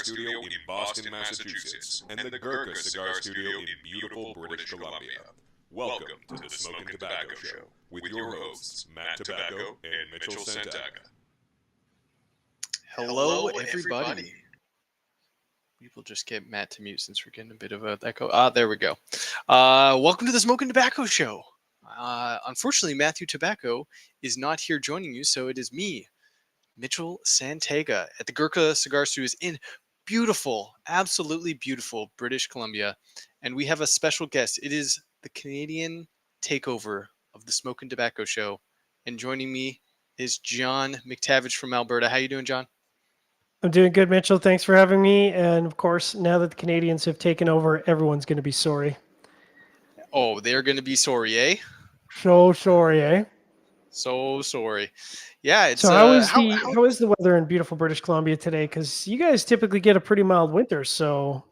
Studio in Boston, Massachusetts, and the Gurkha Cigar Studio in beautiful British Columbia. Welcome to the Smokin Tabacco Show with your hosts, Matt Tobacco and Mitchell Santaga. Hello, everybody. We will just get Matt to mute since we're getting a bit of an echo. There we go. Welcome to the Smokin Tabacco Show. Unfortunately, Matthew Tobacco is not here joining you, so it is me, Mitchell Santaga, at the Gurkha Cigar Studios in beautiful, absolutely beautiful British Columbia. And we have a special guest. It is the Canadian takeover of the Smokin Tabacco Show. And joining me is John McTavish from Alberta. How you doing, John? I'm doing good, Mitchell. Thanks for having me. And of course, now that the Canadians have taken over, everyone's going to be sorry. Oh, they're going to be sorry, eh? So sorry, eh? So sorry. Yeah, it's so how is the weather in beautiful British Columbia today? Because you guys typically get a pretty mild winter, so...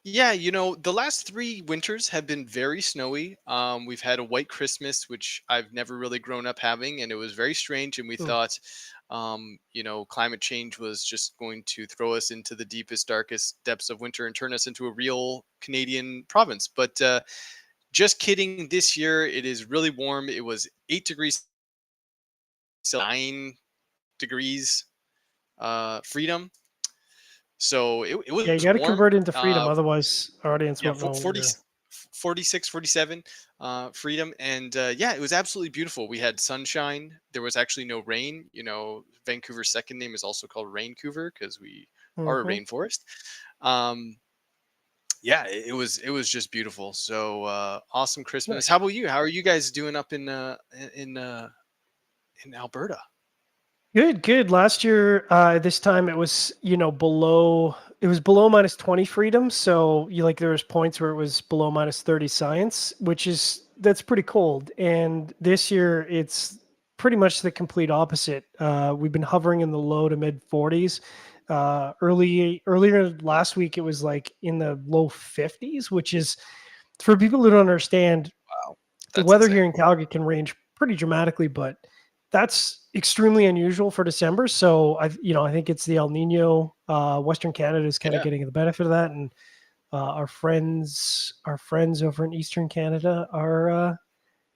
Yeah, the last 3 winters have been very snowy. We've had a white Christmas, which I've never really grown up having, and it was very strange. And we thought, climate change was just going to throw us into the deepest, darkest depths of winter and turn us into a real Canadian province. But just kidding. This year, it is really warm. It was 8 degrees, 9 degrees freedom. So it was yeah, you got to warm. convert into freedom, otherwise our audience won't know. 46, 47 freedom. And it was absolutely beautiful. We had sunshine. There was actually no rain. Vancouver's second name is also called Raincouver because we are a rainforest. It was just beautiful. So awesome Christmas. Nice. How about you? How are you guys doing up in Alberta? Good. Last year, this time it was, below minus 20 freedom. So there was points where it was below minus 30 science, that's pretty cold. And this year it's pretty much the complete opposite. We've been hovering in the low to mid 40s. Earlier last week, it was like in the low 50s, which is, for people who don't understand, wow, the weather here in Calgary can range pretty dramatically, but that's extremely unusual for December. So I think it's the El Nino. Western Canada is kind of getting the benefit of that, and our friends over in Eastern Canada are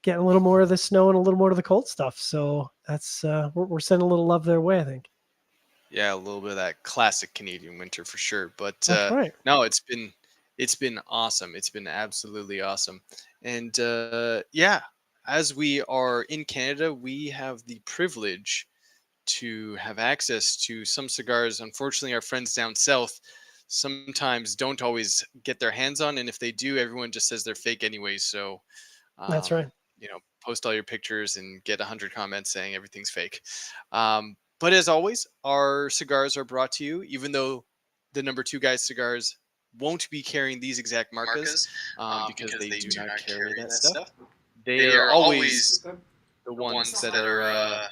getting a little more of the snow and a little more of the cold stuff. So that's we're sending a little love their way, I think. Yeah, a little bit of that classic Canadian winter for sure. But that's right. No, it's been awesome. It's been absolutely awesome, and as we are in Canada, we have the privilege to have access to some cigars. Unfortunately, our friends down south sometimes don't always get their hands on. And if they do, everyone just says they're fake anyways. So that's right. Post all your pictures and get 100 comments saying everything's fake. But as always, our cigars are brought to you, even though the number 2 guys cigars won't be carrying these exact marcas because they do not carry that stuff. They are always the ones that are...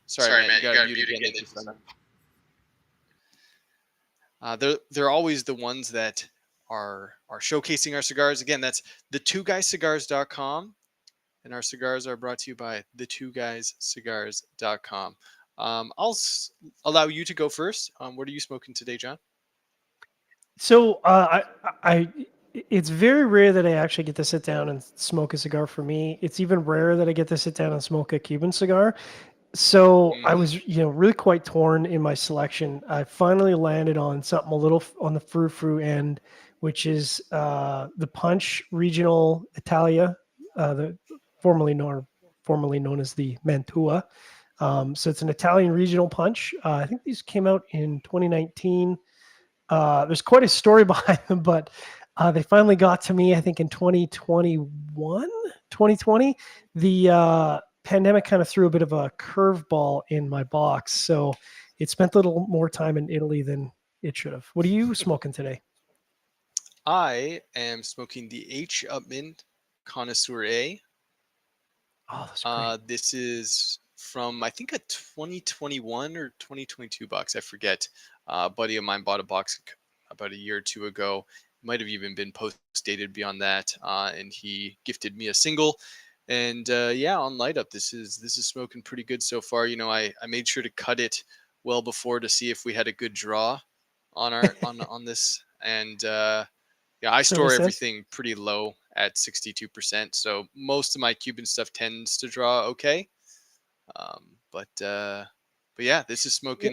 Sorry, Matt, you got to mute again. They're always the ones that are showcasing our cigars. Again, that's the2guyscigars.com, and our cigars are brought to you by the2guyscigars.com. I'll allow you to go first. What are you smoking today, John? So it's very rare that I actually get to sit down and smoke a cigar for me. It's even rarer that I get to sit down and smoke a Cuban cigar. So I was, really quite torn in my selection. I finally landed on something a little on the frou-frou end, which is the Punch Regional Italia, formerly known as the Mantua. So it's an Italian regional punch. I think these came out in 2019. There's quite a story behind them, but they finally got to me, I think, in 2020. The pandemic kind of threw a bit of a curveball in my box, so it spent a little more time in Italy than it should have. What are you smoking today? I am smoking the H. Upman Connoisseur A. Oh, that's great. This is from, I think, a 2021 or 2022 box. I forget. A buddy of mine bought a box about a year or 2 ago. Might have even been post-dated beyond that. And he gifted me a single. And on light up, this is smoking pretty good so far. I made sure to cut it well before to see if we had a good draw on on this, and yeah, I So store makes sense. everything pretty low at 62%, so most of my Cuban stuff tends to draw okay. Um, but uh, but yeah, this is Yeah.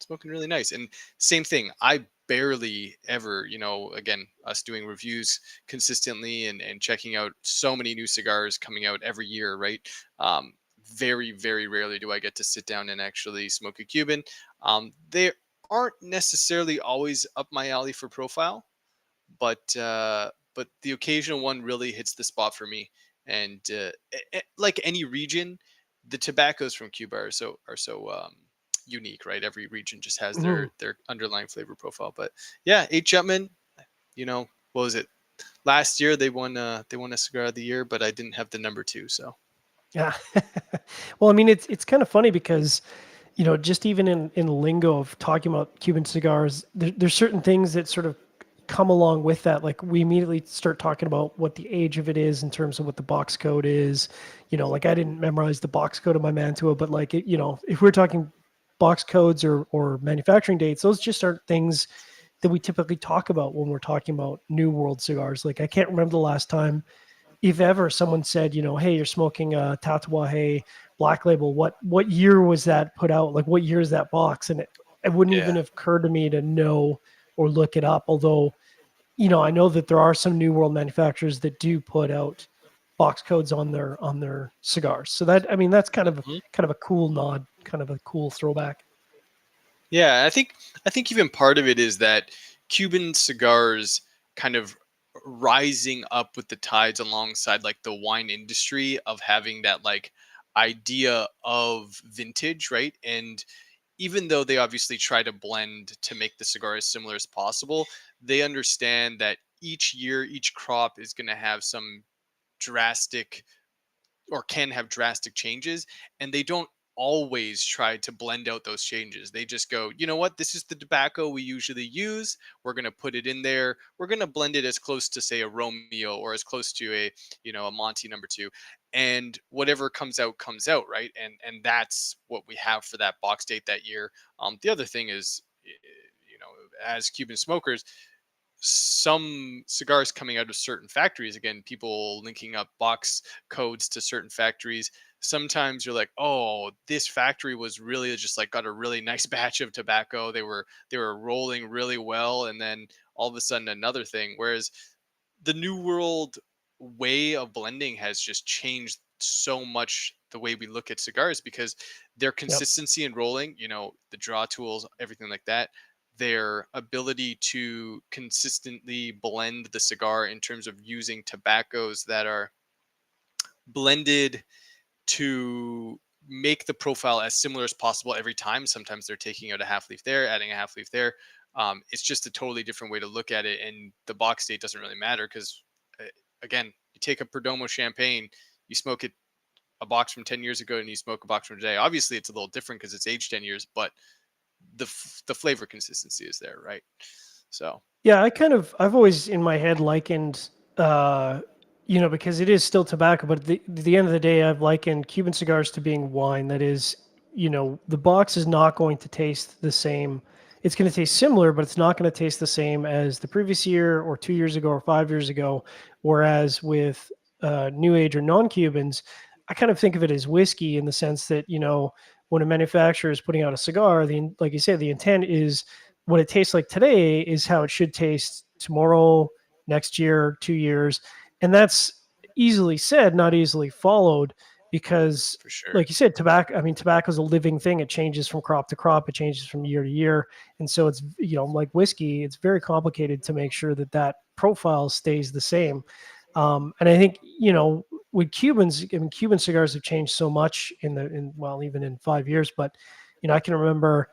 smoking really nice. And same thing, I barely ever, again, us doing reviews consistently and checking out so many new cigars coming out every year, right? Um, very, very rarely do I get to sit down and actually smoke a Cuban. They aren't necessarily always up my alley for profile, but the occasional one really hits the spot for me. And like any region, the tobaccos from Cuba are so unique, right? Every region just has Mhm. their underlying flavor profile. But yeah, H. Jutman, what was it? Last year they won a cigar of the year, but I didn't have the number two. So Yeah. Well, I mean, it's kind of funny because, just even in lingo of talking about Cuban cigars, there's certain things that sort of come along with that. Like we immediately start talking about what the age of it is in terms of what the box code is. Like I didn't memorize the box code of my Mantua, but like if we're talking box codes or manufacturing dates, those just aren't things that we typically talk about when we're talking about New World cigars. Like I can't remember the last time, if ever, someone said, hey, you're smoking a Tatuaje Black Label. What year was that put out? Like, what year is that box? And it wouldn't even yeah, have occurred to me to know or look it up. Although, I know that there are some New World manufacturers that do put out box codes on their cigars. So that, I mean, that's hmm kind of a cool nod, kind of a cool throwback. yeah. I think even part of it is that Cuban cigars kind of rising up with the tides alongside like the wine industry of having that like idea of vintage, right? And even though they obviously try to blend to make the cigar as similar as possible, they understand that each year, each crop is going to have some drastic or can have drastic changes, and they don't always try to blend out those changes. They just go, you know what, this is the tobacco we usually use, we're going to put it in there, we're going to blend it as close to say a Romeo or as close to a Monty number 2, and whatever comes out, right? And that's what we have for that box date that year. The other thing is, as Cuban smokers, some cigars coming out of certain factories, again, people linking up box codes to certain factories, sometimes you're like, oh, this factory was really just like got a really nice batch of tobacco, they were rolling really well, and then all of a sudden another thing. Whereas the new world way of blending has just changed so much the way we look at cigars, because their Yep. consistency in rolling, the draw tools, everything like that, their ability to consistently blend the cigar in terms of using tobaccos that are blended to make the profile as similar as possible every time. Sometimes they're taking out a half leaf there, adding a half leaf there. It's just a totally different way to look at it, and the box date doesn't really matter because, again, you take a Perdomo champagne, you smoke it a box from 10 years ago, and you smoke a box from today. Obviously, it's a little different because it's aged 10 years, but the flavor consistency is there, right? So Yeah, I've always in my head likened, uh, because it is still tobacco, but at the end of the day, I've likened Cuban cigars to being wine. That is, the box is not going to taste the same. It's going to taste similar, but it's not going to taste the same as the previous year or 2 years ago or 5 years ago. Whereas with New Age or non-Cubans, I kind of think of it as whiskey in the sense that, when a manufacturer is putting out a cigar, like you said, the intent is what it tastes like today is how it should taste tomorrow, next year, 2 years. And that's easily said, not easily followed, because for sure. like you said, tobacco is a living thing. It changes from crop to crop. It changes from year to year. And so it's, like whiskey, it's very complicated to make sure that that profile stays the same. And I think, with Cubans, I mean, Cuban cigars have changed so much well, even in 5 years, but, I can remember,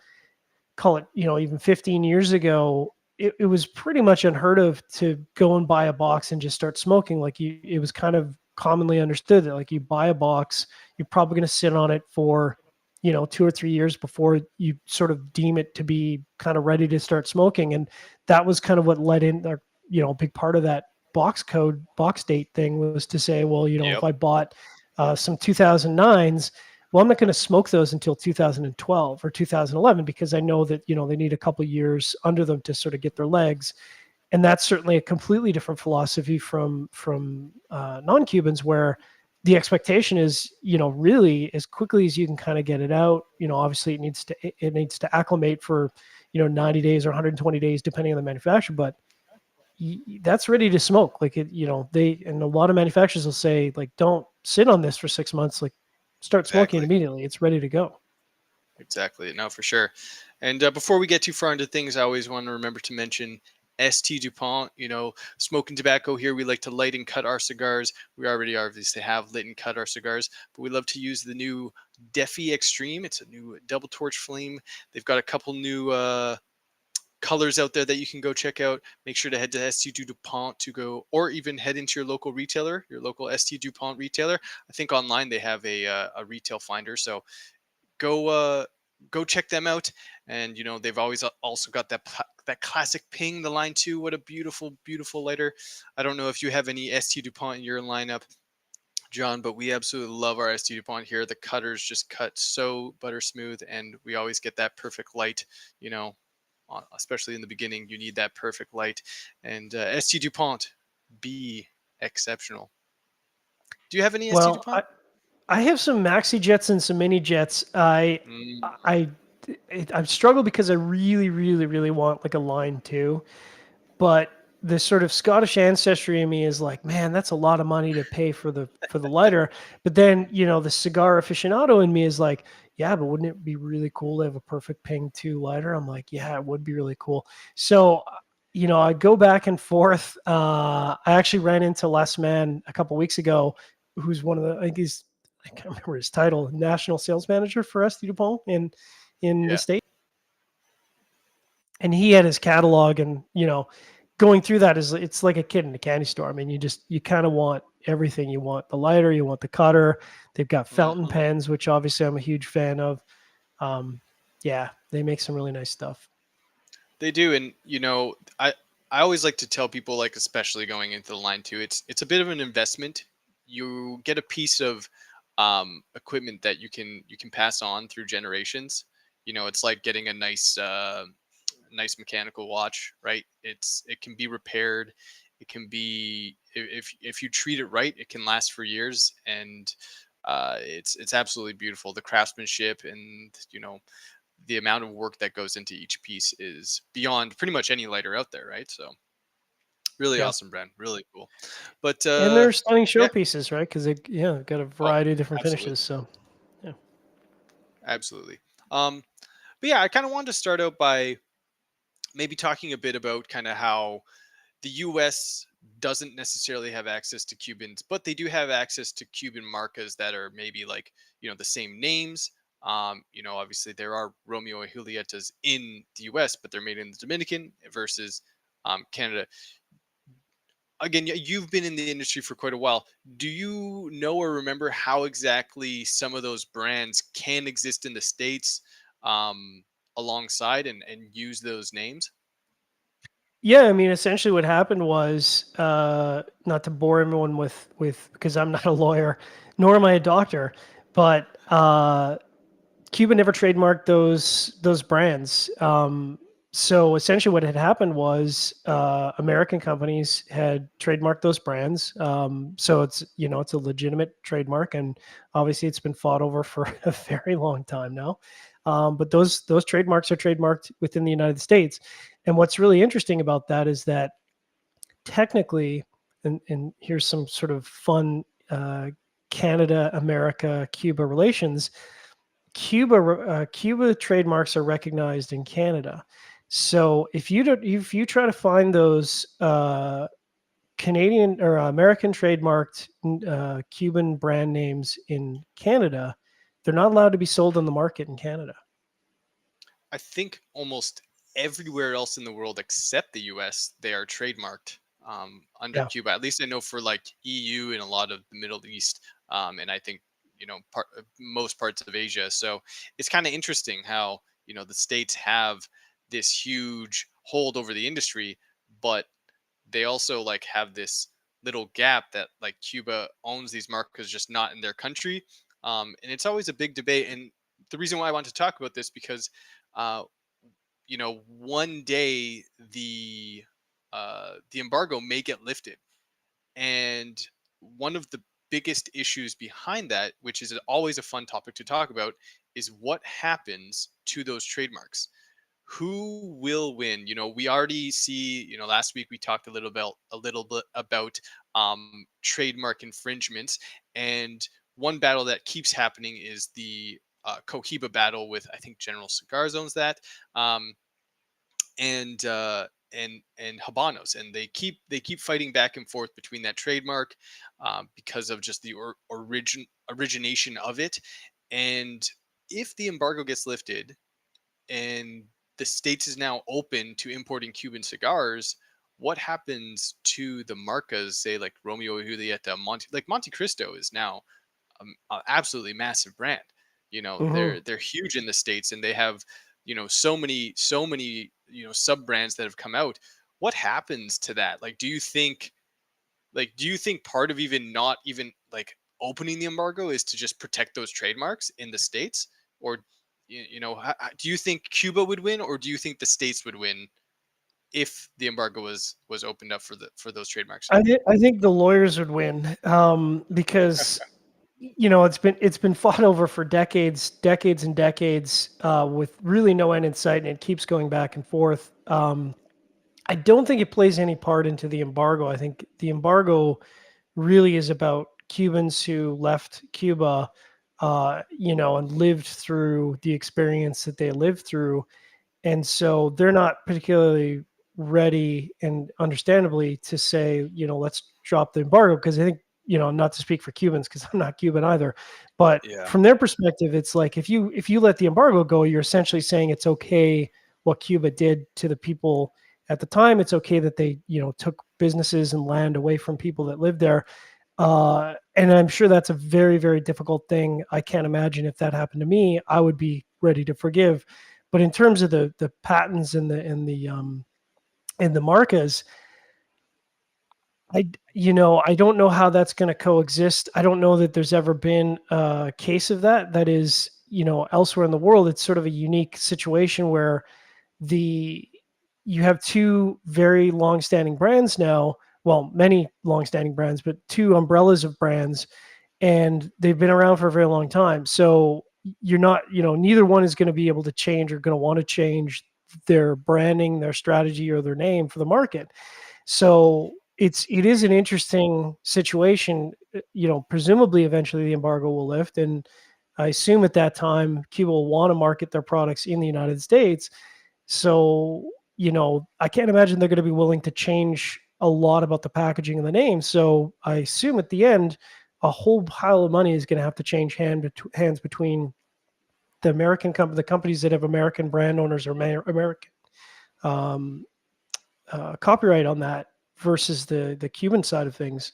call it, even 15 years ago, it was pretty much unheard of to go and buy a box and just start smoking. Like it was kind of commonly understood that like you buy a box, you're probably going to sit on it for, 2 or 3 years before you sort of deem it to be kind of ready to start smoking. And that was kind of what led in, or, a big part of that box date thing was to say, well, if Yep. I bought some 2009s, well, I'm not going to smoke those until 2012 or 2011 because I know that, they need a couple years under them to sort of get their legs. And that's certainly a completely different philosophy from non-Cubans, where the expectation is, really as quickly as you can kind of get it out. Obviously it needs to acclimate for 90 days or 120 days depending on the manufacturer, but that's ready to smoke. Like and a lot of manufacturers will say, like, don't sit on this for 6 months, like start smoking Exactly. immediately. It's ready to go. Exactly. No, for sure. And before we get too far into things, I always want to remember to mention ST Dupont. Smoking Tobacco here. We like to light and cut our cigars. We already obviously have lit and cut our cigars, but we love to use the new Defi Extreme. It's a new double torch flame. They've got a couple new colors out there that you can go check out. Make sure to head to ST Dupont to go, or even head into your local retailer, your local ST Dupont retailer. I think online they have a retail finder. So go check them out. And they've always also got that classic ping, the line 2. What a beautiful lighter. I don't know if you have any ST Dupont in your lineup, John, but we absolutely love our ST Dupont here. The cutters just cut so butter smooth, and we always get that perfect light. Especially in the beginning, you need that perfect light. And ST Dupont, be exceptional. Do you have any ST Well, Dupont? I have some maxi jets and some mini jets. Mm, I struggle because I really, really, really want like a line 2, but the sort of Scottish ancestry in me is like, man, that's a lot of money to pay for the lighter. But then, the cigar aficionado in me is like, yeah, but wouldn't it be really cool to have a perfect ping 2 lighter? I'm like, yeah, it would be really cool. So, I go back and forth. I actually ran into Les Man a couple weeks ago, who's one of the, I can't remember his title, national sales manager for ST Dupont in the yeah. state. And he had his catalog, and going through that is, it's like a kid in a candy store. I mean, you kind of want everything. You want the lighter, you want the cutter. They've got fountain Mhm. pens, which obviously I'm a huge fan of. um, yeah, they make some really nice stuff. They do, and I always like to tell people, like, especially going into the line 2, it's a bit of an investment. You get a piece of equipment that you can pass on through generations. It's like getting a nice mechanical watch, right? It can be repaired. It can be, if you treat it right, it can last for years, and it's absolutely beautiful. The craftsmanship and the amount of work that goes into each piece is beyond pretty much any lighter out there, right? So really Yeah, awesome brand, really cool. But and they're stunning yeah, showpieces, right? Because got a oh, variety of different finishes. absolutely, So yeah. absolutely. Um, but yeah, I kind of wanted to start out by maybe talking a bit about kind of how the U.S. doesn't necessarily have access to Cubans, but they do have access to Cuban marcas that are maybe like the same names. Obviously there are Romeo and Julietas in the U.S., but they're made in the Dominican versus Canada. Again, you've been in the industry for quite a while. Do you know or remember how exactly some of those brands can exist in the States um, alongside and use those names? Yeah, I mean, essentially what happened was, not to bore everyone with because I'm not a lawyer, nor am I a doctor, but Cuba never trademarked those brands. So essentially, what had happened was, American companies had trademarked those brands. So it's a legitimate trademark, and obviously it's been fought over for a very long time now. But those trademarks are trademarked within the United States. And what's really interesting about that is that technically, and here's some sort of fun, Canada, America, Cuba relations. Cuba trademarks are recognized in Canada. So if you try to find those, Canadian or American trademarked, Cuban brand names in Canada, they're not allowed to be sold on the market in Canada. I think almost everywhere else in the world except the US, they are trademarked under Yeah. Cuba. At least I know for like EU and a lot of the Middle East, and I think most parts of Asia. So it's kind of interesting how the states have this huge hold over the industry, but they also like have this little gap that like Cuba owns these markets, just not in their country. And it's always a big debate. And the reason why I want to talk about this because, uh, one day the embargo may get lifted, and one of the biggest issues behind that, which is always a fun topic to talk about, is what happens to those trademarks. Who will win? We already see. Last week we talked a little bit about trademark infringements, and one battle that keeps happening is the Cohiba battle with, I think, General Cigars owns that. Um, and Habanos, and they keep fighting back and forth between that trademark, because of just the origination of it. And if the embargo gets lifted and the states is now open to importing Cuban cigars, what happens to the marcas? Say like Romeo y Julieta, Monte Cristo is now a absolutely massive brand. Hmm. They're huge in the states, and they have so many sub brands that have come out. What happens to that? Do you think part of even not even like opening the embargo is to just protect those trademarks in the states? Or do you think Cuba would win, or do you think the states would win if the embargo was opened up for those trademarks? I think the lawyers would win, because it's been fought over for decades and decades, with really no end in sight, and it keeps going back and forth. I don't think it plays any part into the embargo. I think the embargo really is about Cubans who left Cuba, and lived through the experience that they lived through, and so they're not particularly ready, and understandably, to say, let's drop the embargo, because I think, not to speak for Cubans, because I'm not Cuban either, but Yeah. from their perspective, it's like, if you let the embargo go, you're essentially saying it's okay what Cuba did to the people at the time. It's okay that they, took businesses and land away from people that lived there. And I'm sure that's a very, very difficult thing. I can't imagine if that happened to me, I would be ready to forgive. But in terms of the patents and the marcas, I don't know how that's going to coexist. I don't know that there's ever been a case of that is, elsewhere in the world. It's sort of a unique situation where the you have two very long-standing brands now. Well, many long-standing brands, but two umbrellas of brands, and they've been around for a very long time. So you're not, neither one is going to be able to change or going to want to change their branding, their strategy, or their name for the market. So it is an interesting situation. Presumably eventually the embargo will lift, and I assume at that time Cuba will want to market their products in the United States. So, I can't imagine they're going to be willing to change a lot about the packaging and the name. So I assume at the end, a whole pile of money is going to have to change hands between the companies that have American brand owners or American um, copyright on that, versus the Cuban side of things.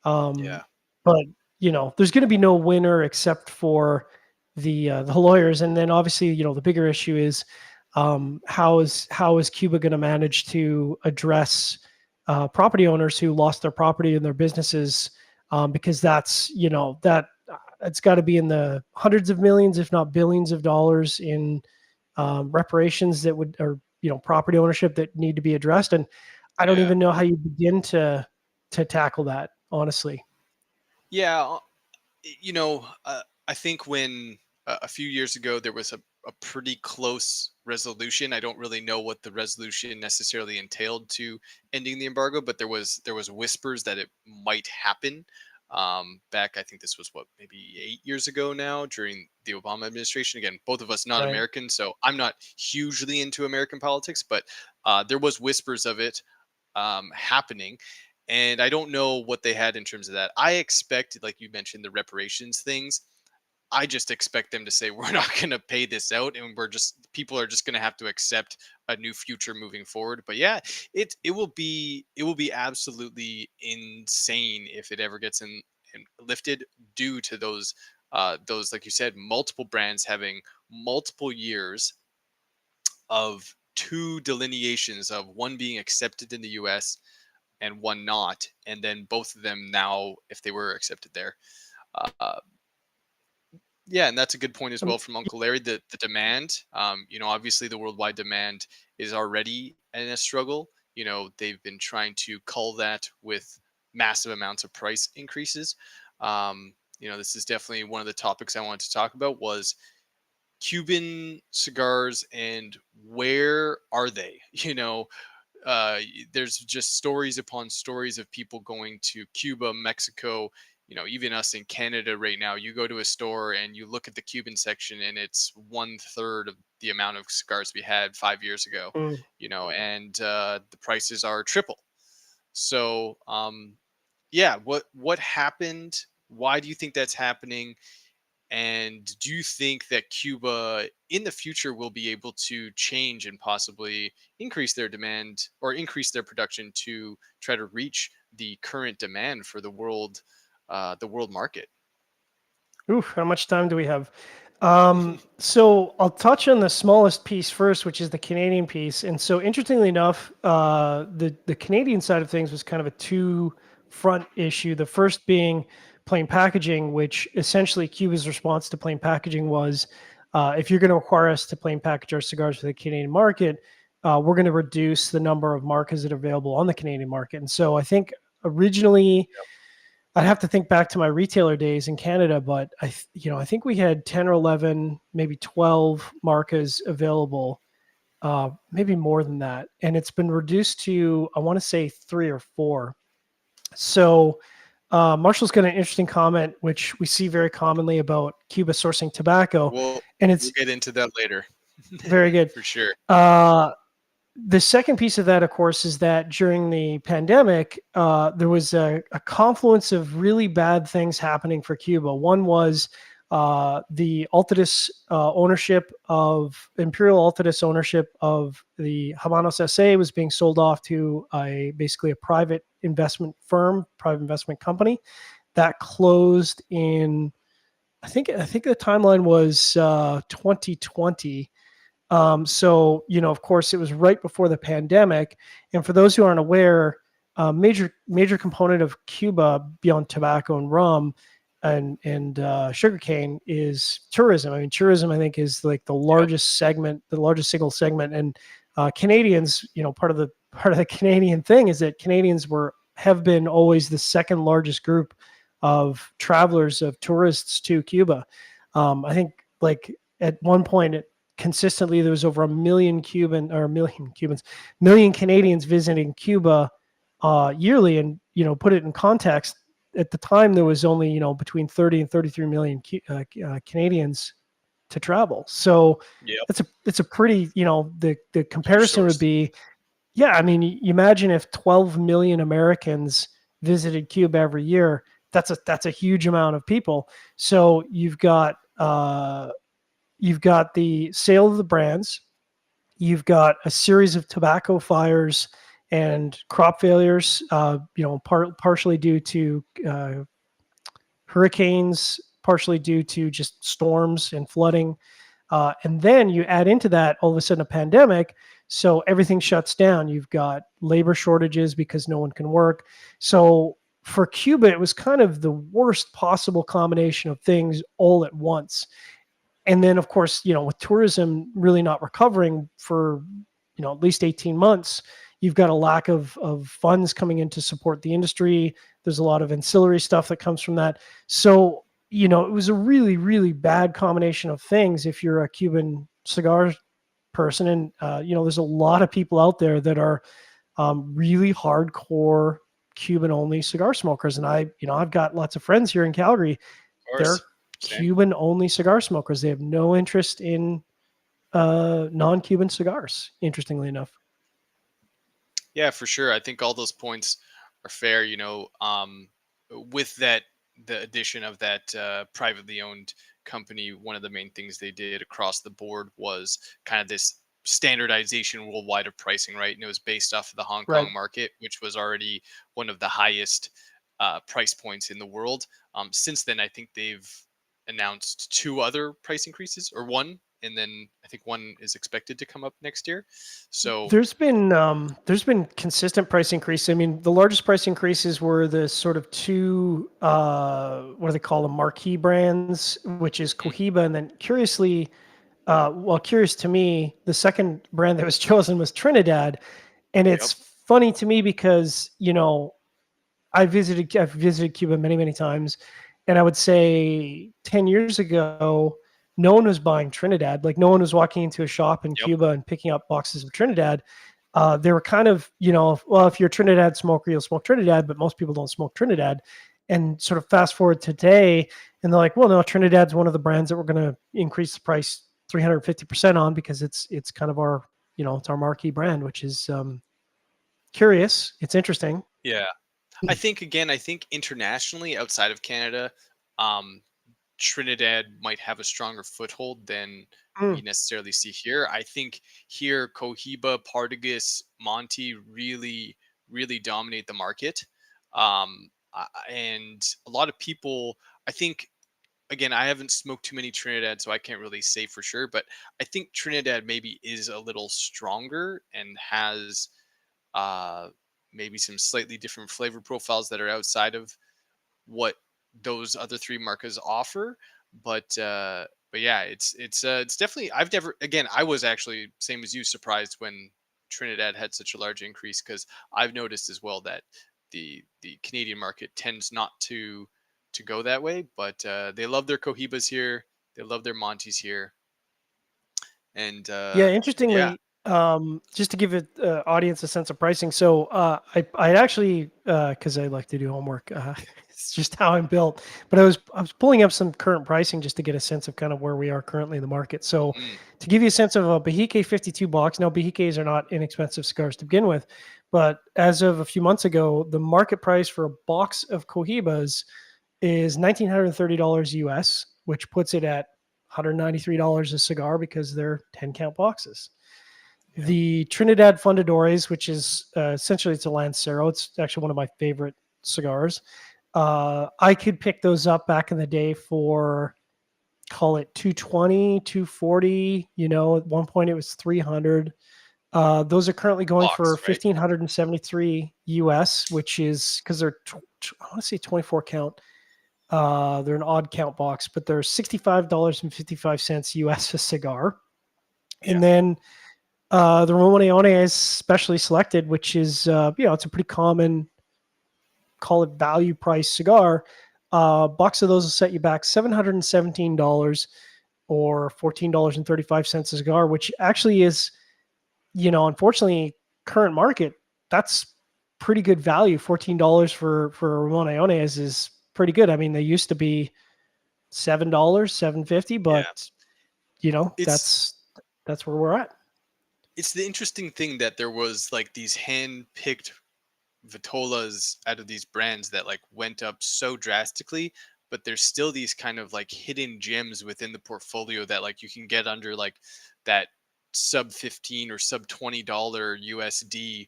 Um, Yeah. but there's going to be no winner except for the lawyers, and then obviously, the bigger issue is, how is Cuba going to manage to address property owners who lost their property and their businesses, because that it's got to be in the hundreds of millions, if not billions of dollars in reparations that would, or property ownership that need to be addressed. And I don't Yeah. even know how you begin to tackle that, honestly. Yeah. I think when a few years ago there was a pretty close resolution. I don't really know what the resolution necessarily entailed to ending the embargo, but there was whispers that it might happen. Back, I think this was what, maybe 8 years ago now, during the Obama administration. Again, both of us not Right. American, so I'm not hugely into American politics, but there was whispers of it happening. And I don't know what they had in terms of that. I expect, like you mentioned, the reparations things. I just expect them to say we're not going to pay this out, and people are just going to have to accept a new future moving forward. But yeah, it will be absolutely insane if it ever gets in lifted, due to those, like you said, multiple brands having multiple years of two delineations of one being accepted in the US and one not, and then both of them now, if they were accepted there, uh, Yeah, and that's a good point as Um, well from Uncle Larry. The demand, obviously the worldwide demand is already in a struggle. They've been trying to cull that with massive amounts of price increases. This is definitely one of the topics I wanted to talk about was Cuban cigars and where are they? There's just stories upon stories of people going to Cuba, Mexico, even us in Canada right now. You go to a store and you look at the Cuban section, and it's 1/3 of the amount of cigars we had 5 years ago, mm. and the prices are triple. So, yeah, what happened? Why do you think that's happening? And do you think that Cuba in the future will be able to change and possibly increase their demand or increase their production to try to reach the current demand for the world market? Oof, how much time do we have? So I'll touch on the smallest piece first, which is the Canadian piece. And so, interestingly enough, the Canadian side of things was kind of a two-front issue. The first being plain packaging, which essentially Cuba's response to plain packaging was, if you're going to require us to plain package our cigars for the Canadian market, we're going to reduce the number of markers that are available on the Canadian market. And so, I think originally I'd have to think back to my retailer days in Canada, but I think we had 10 or 11, maybe 12 marcas available, maybe more than that. And it's been reduced to, I want to say 3 or 4. So Marshall's got an interesting comment, which we see very commonly about Cuba sourcing tobacco. And We'll it's get into that later. very good. For sure. The second piece of that, of course, is that during the pandemic, there was a confluence of really bad things happening for Cuba. One was the Altadis ownership of Imperial Altadis ownership of the Habanos SA was being sold off to basically a private investment firm, private investment company that closed in. I think the timeline was 2020. Of course, it was right before the pandemic. And for those who aren't aware, a major component of Cuba beyond tobacco and rum and sugarcane is tourism. I mean, tourism I think is like the largest segment, the largest single segment. And Canadians, part of the Canadian thing is that Canadians have been always the second largest group of travelers of tourists to Cuba. I think like at one point consistently there was over 1 million Canadians visiting Cuba yearly. And put it in context, at the time there was only between 30 and 33 million Canadians to travel. So Yeah. it's a pretty the comparison would Source. be, yeah, I mean, you imagine if 12 million Americans visited Cuba every year. That's a huge amount of people. So you've got the sale of the brands. You've got a series of tobacco fires and crop failures, partially due to hurricanes, partially due to just storms and flooding. And then you add into that all of a sudden a pandemic. So everything shuts down. You've got labor shortages because no one can work. So for Cuba, it was kind of the worst possible combination of things all at once. And then, of course, with tourism really not recovering for, at least 18 months, you've got a lack of funds coming in to support the industry. There's a lot of ancillary stuff that comes from that. So, it was a really, really bad combination of things if you're a Cuban cigar person. And, there's a lot of people out there that are really hardcore Cuban only cigar smokers. And I've got lots of friends here in Calgary. Of They're course. Same. Cuban only cigar smokers. They have no interest in non-Cuban cigars, interestingly enough. Yeah, for sure. I think all those points are fair. With that, the addition of that privately owned company, one of the main things they did across the board was kind of this standardization worldwide of pricing, right? And it was based off of the Hong Right. Kong market, which was already one of the highest price points in the world. Since then, I think they've announced two other price increases, or one and then I think one is expected to come up next year. So There's been consistent price increase. I mean, the largest price increases were the sort of two what do they call them, marquee brands, which is Cohiba, and then curiously, curious to me, the second brand that was chosen was Trinidad, and yep, it's funny to me because I've visited Cuba many, many times, and I would say 10 years ago, no one was buying Trinidad. Like no one was walking into a shop in yep, Cuba and picking up boxes of Trinidad. They were kind of, well, if you're a Trinidad smoker, you'll smoke Trinidad, but most people don't smoke Trinidad. And sort of fast forward today, and they're like, well, no, Trinidad's one of the brands that we're going to increase the price 350% on because it's kind of our, it's our marquee brand, which is curious. It's interesting. yeah. I think internationally, outside of Canada, um, Trinidad might have a stronger foothold than we Mm. necessarily see here. I think here Cohiba, Partagas, Monty really dominate the market. And a lot of people, I think, again, I haven't smoked too many Trinidad, so I can't really say for sure, but I think Trinidad maybe is a little stronger and has uh, maybe some slightly different flavor profiles that are outside of what those other three marcas offer. But yeah, it's definitely, I've never, again, I was actually same as you, surprised when Trinidad had such a large increase, because I've noticed as well that the Canadian market tends not to go that way, but they love their Cohibas here, they love their Montes here, and Yeah, yeah. interestingly, just to give it audience a sense of pricing. So I actually because I like to do homework. It's just how I'm built. But I was pulling up some current pricing just to get a sense of kind of where we are currently in the market. So Mm, to give you a sense of a Behike 52 box. Now Behikes are not inexpensive cigars to begin with, but as of a few months ago, the market price for a box of Cohibas is $1,930 US, which puts it at $193 a cigar because they're 10 count boxes. yep. The Trinidad Fundadores, which is essentially it's a Lancero. It's actually one of my favorite cigars. I could pick those up back in the day for call it 220, 240. At one point it was 300. Those are currently going for Box, right? 1,573 US, which is because they're I want to say 24 count. They're an odd count box, but they're $65.55 US a cigar. Yeah. And then the Ramon Leone is specially selected, which is it's a pretty common, call it value price cigar. Box of those will set you back $717 or $14.35 a cigar, which actually is, unfortunately, current market. That's pretty good value. $14 for a Ramon Leones is pretty good. I mean, they used to be $7, 750, Yeah. but you know, It's that's that's where we're at. it's the interesting thing that there was like these hand picked Vitolas out of these brands that like went up so drastically, but there's still these kind of like hidden gems within the portfolio that like you can get under like that sub 15 or sub $20 USD,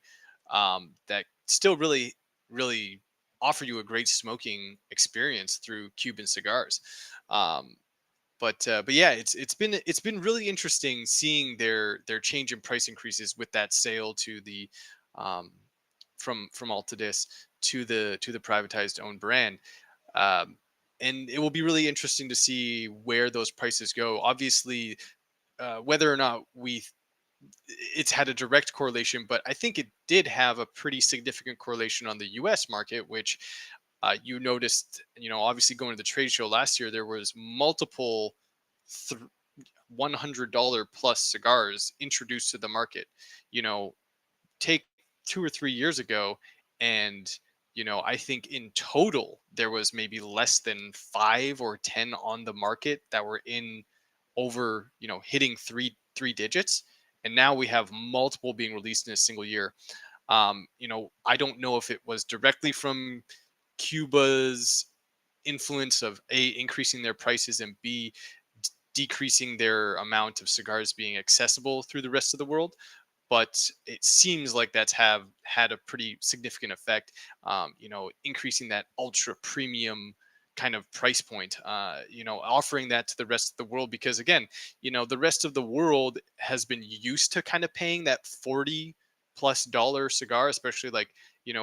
that still really offer you a great smoking experience through Cuban cigars. Um, but yeah, it's been really interesting seeing their change in price increases with that sale to the um, from Altadis to the privatized owned brand. Um, and it will be really interesting to see where those prices go. Obviously, whether or not it's had a direct correlation, but I think it did have a pretty significant correlation on the U.S. market, which you noticed. Obviously going to the trade show last year, there was multiple th- $100 plus cigars introduced to the market. You know, take 2 or 3 years ago, and I think in total there was maybe less than 5 or 10 on the market that were in over, hitting three digits, and now we have multiple being released in a single year. I don't know if it was directly from Cuba's influence of A, increasing their prices, and B, decreasing their amount of cigars being accessible through the rest of the world, but it seems like that's have had a pretty significant effect. Increasing that ultra premium kind of price point, offering that to the rest of the world, because again, the rest of the world has been used to kind of paying that $40+ cigar, especially like,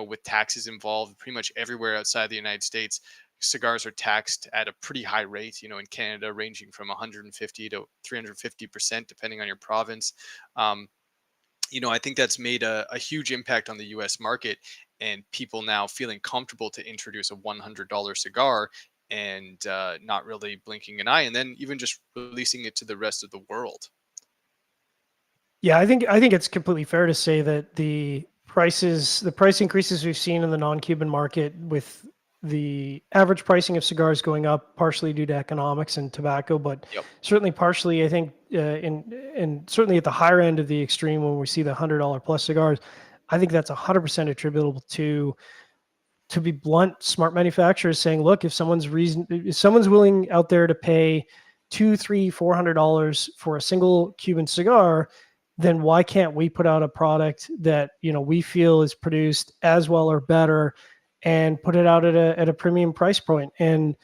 with taxes involved pretty much everywhere outside the United States. Cigars are taxed at a pretty high rate, in Canada, ranging from 150 to 350%, depending on your province. Um, I think that's made a huge impact on the US market, and people now feeling comfortable to introduce a $100 cigar and not really blinking an eye, and then even just releasing it to the rest of the world. Yeah, I think it's completely fair to say that the price increases we've seen in the non-Cuban market, with the average pricing of cigars going up, partially due to economics and tobacco, but Yep. certainly partially, I think, and certainly at the higher end of the extreme, when we see the $100 plus cigars, I think that's 100% attributable to be blunt, smart manufacturers saying, look, if someone's willing out there to pay $200, $300, $400 for a single Cuban cigar, then why can't we put out a product that, we feel is produced as well or better, and put it out at a premium price point? And,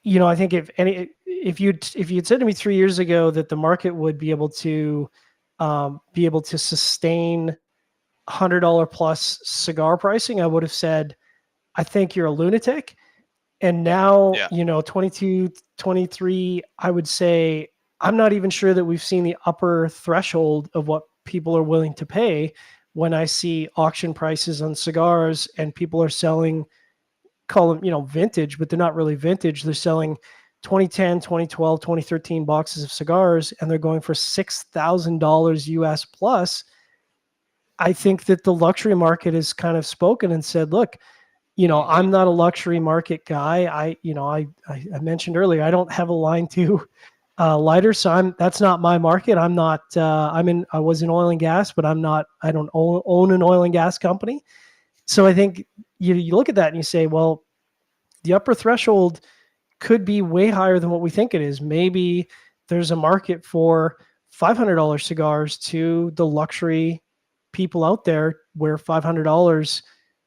I think if you'd said to me 3 years ago that the market would be able to sustain $100 plus cigar pricing, I would have said, I think you're a lunatic. And now, Yeah. 22, 23, I would say I'm not even sure that we've seen the upper threshold of what people are willing to pay when I see auction prices on cigars and people are selling, call them, vintage, but they're not really vintage. They're selling 2010, 2012, 2013 boxes of cigars, and they're going for $6,000 US plus. I think that the luxury market has kind of spoken and said, look, I'm not a luxury market guy. I mentioned earlier, I don't have a line to lighter, so that's not my market. I'm not. I was in oil and gas, but I don't own an oil and gas company. So I think you look at that and you say, well, the upper threshold could be way higher than what we think it is. Maybe there's a market for $500 cigars to the luxury people out there, where $500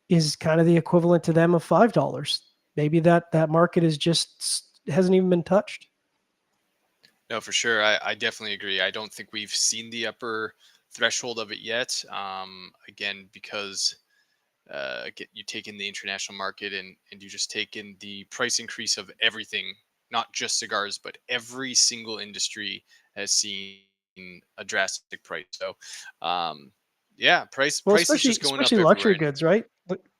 is kind of the equivalent to them of $5. Maybe that market hasn't even been touched. No, for sure. I definitely agree. I don't think we've seen the upper threshold of it yet. Again, because you take in the international market, and you just take in the price increase of everything, not just cigars, but every single industry has seen a drastic price. So, price is just going up especially luxury everywhere. goods, right?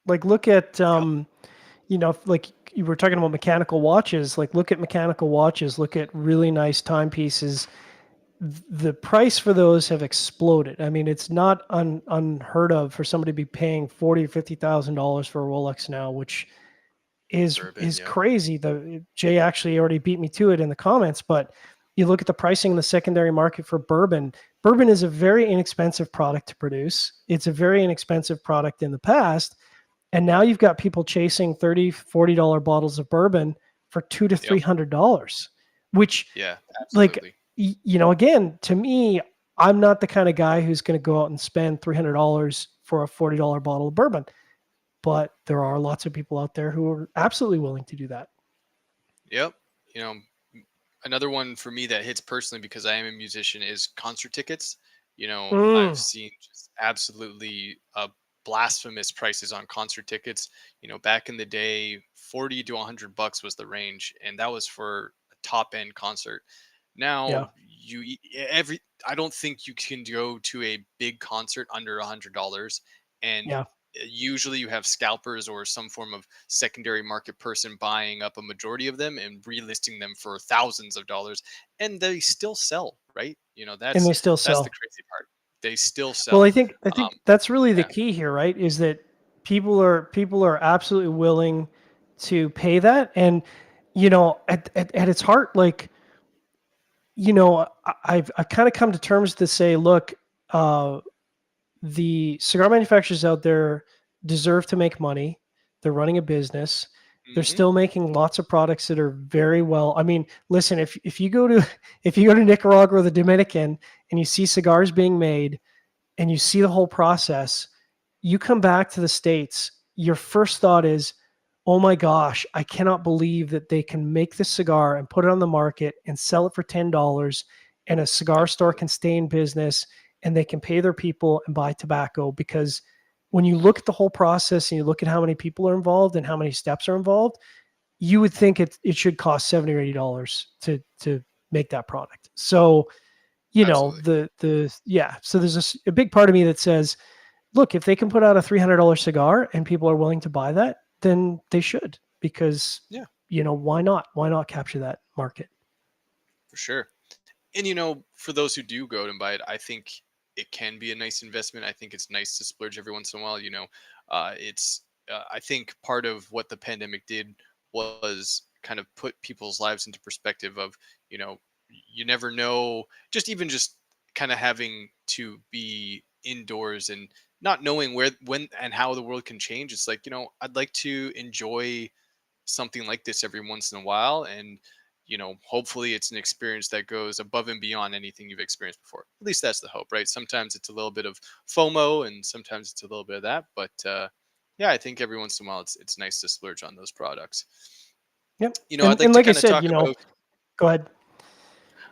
Like look at Yep. like you were talking about mechanical watches. Like look at mechanical watches. Look at really nice timepieces. The price for those have exploded. I mean, it's not unheard of for somebody to be paying $40,000 or $50,000 for a Rolex now, which is Bourbon, yep. crazy. Jay actually already beat me to it in the comments, but you look at the pricing in the secondary market for bourbon. Bourbon is a very inexpensive product to produce. It's a very inexpensive product in the past. And now you've got people chasing $30, $40 bottles of bourbon for $200 to $300, which, Yeah, absolutely. again, to me, I'm not the kind of guy who's going to go out and spend $300 for a $40 bottle of bourbon. But there are lots of people out there who are absolutely willing to do that. Yep. Another one for me that hits personally, because I am a musician, is concert tickets. I've seen just absolutely blasphemous prices on concert tickets. Back in the day, 40 to $100 was the range, and that was for a top end concert. Now I don't think you can go to a big concert under $100, and usually you have scalpers or some form of secondary market person buying up a majority of them and relisting them for thousands of dollars, and they still sell, right? And they still sell. That's the crazy part. They still sell. Well, I think that's really the key here, right? Is that people are absolutely willing to pay that, and at its heart, like, I've kind of come to terms to say, look, the cigar manufacturers out there deserve to make money. They're running a business. They're still making lots of products that are very well. I mean, listen, if you go to Nicaragua or the Dominican and you see cigars being made and you see the whole process, you come back to the States, your first thought is, oh my gosh, I cannot believe that they can make this cigar and put it on the market and sell it for $10, and a cigar store Absolutely. can stay in business and they can pay their people and buy tobacco. Because when you look at the whole process and you look at how many people are involved and how many steps are involved, you would think it should cost $70 or $80 to make that product. So, Absolutely. so there's a big part of me that says, look, if they can put out a $300 cigar and people are willing to buy that, then they should, because, Yeah, why not? Why not capture that market? for sure. And for those who do go out and buy it, I think it can be a nice investment. I think it's nice to splurge every once in a while. It's I think part of what the pandemic did was kind of put people's lives into perspective of, you know, you never know, just kind of having to be indoors and not knowing where, when, and how the world can change. It's like, I'd like to enjoy something like this every once in a while, and hopefully it's an experience that goes above and beyond anything you've experienced before. At least that's the hope, right? Sometimes it's a little bit of FOMO and sometimes it's a little bit of that, but yeah, I think every once in a while it's nice to splurge on those products. Yep. I'd like And to like I kind of said, talk about. go ahead.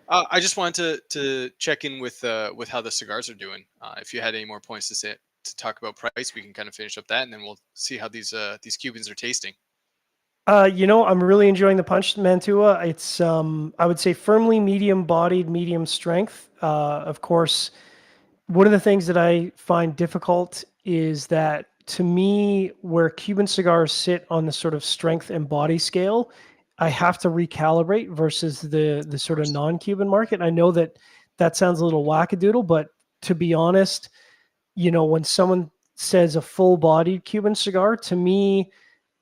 I just wanted to check in with how the cigars are doing. If you had any more points to talk about price, we can kind of finish up that, and then we'll see how these Cubans are tasting. I'm really enjoying the Punch Mantua. It's, I would say, firmly medium bodied, medium strength. Of course, one of the things that I find difficult is that, to me, where Cuban cigars sit on the sort of strength and body scale, I have to recalibrate versus the Of sort of course. non-Cuban market. I know that that sounds a little wackadoodle, but to be honest, when someone says a full-bodied Cuban cigar, to me,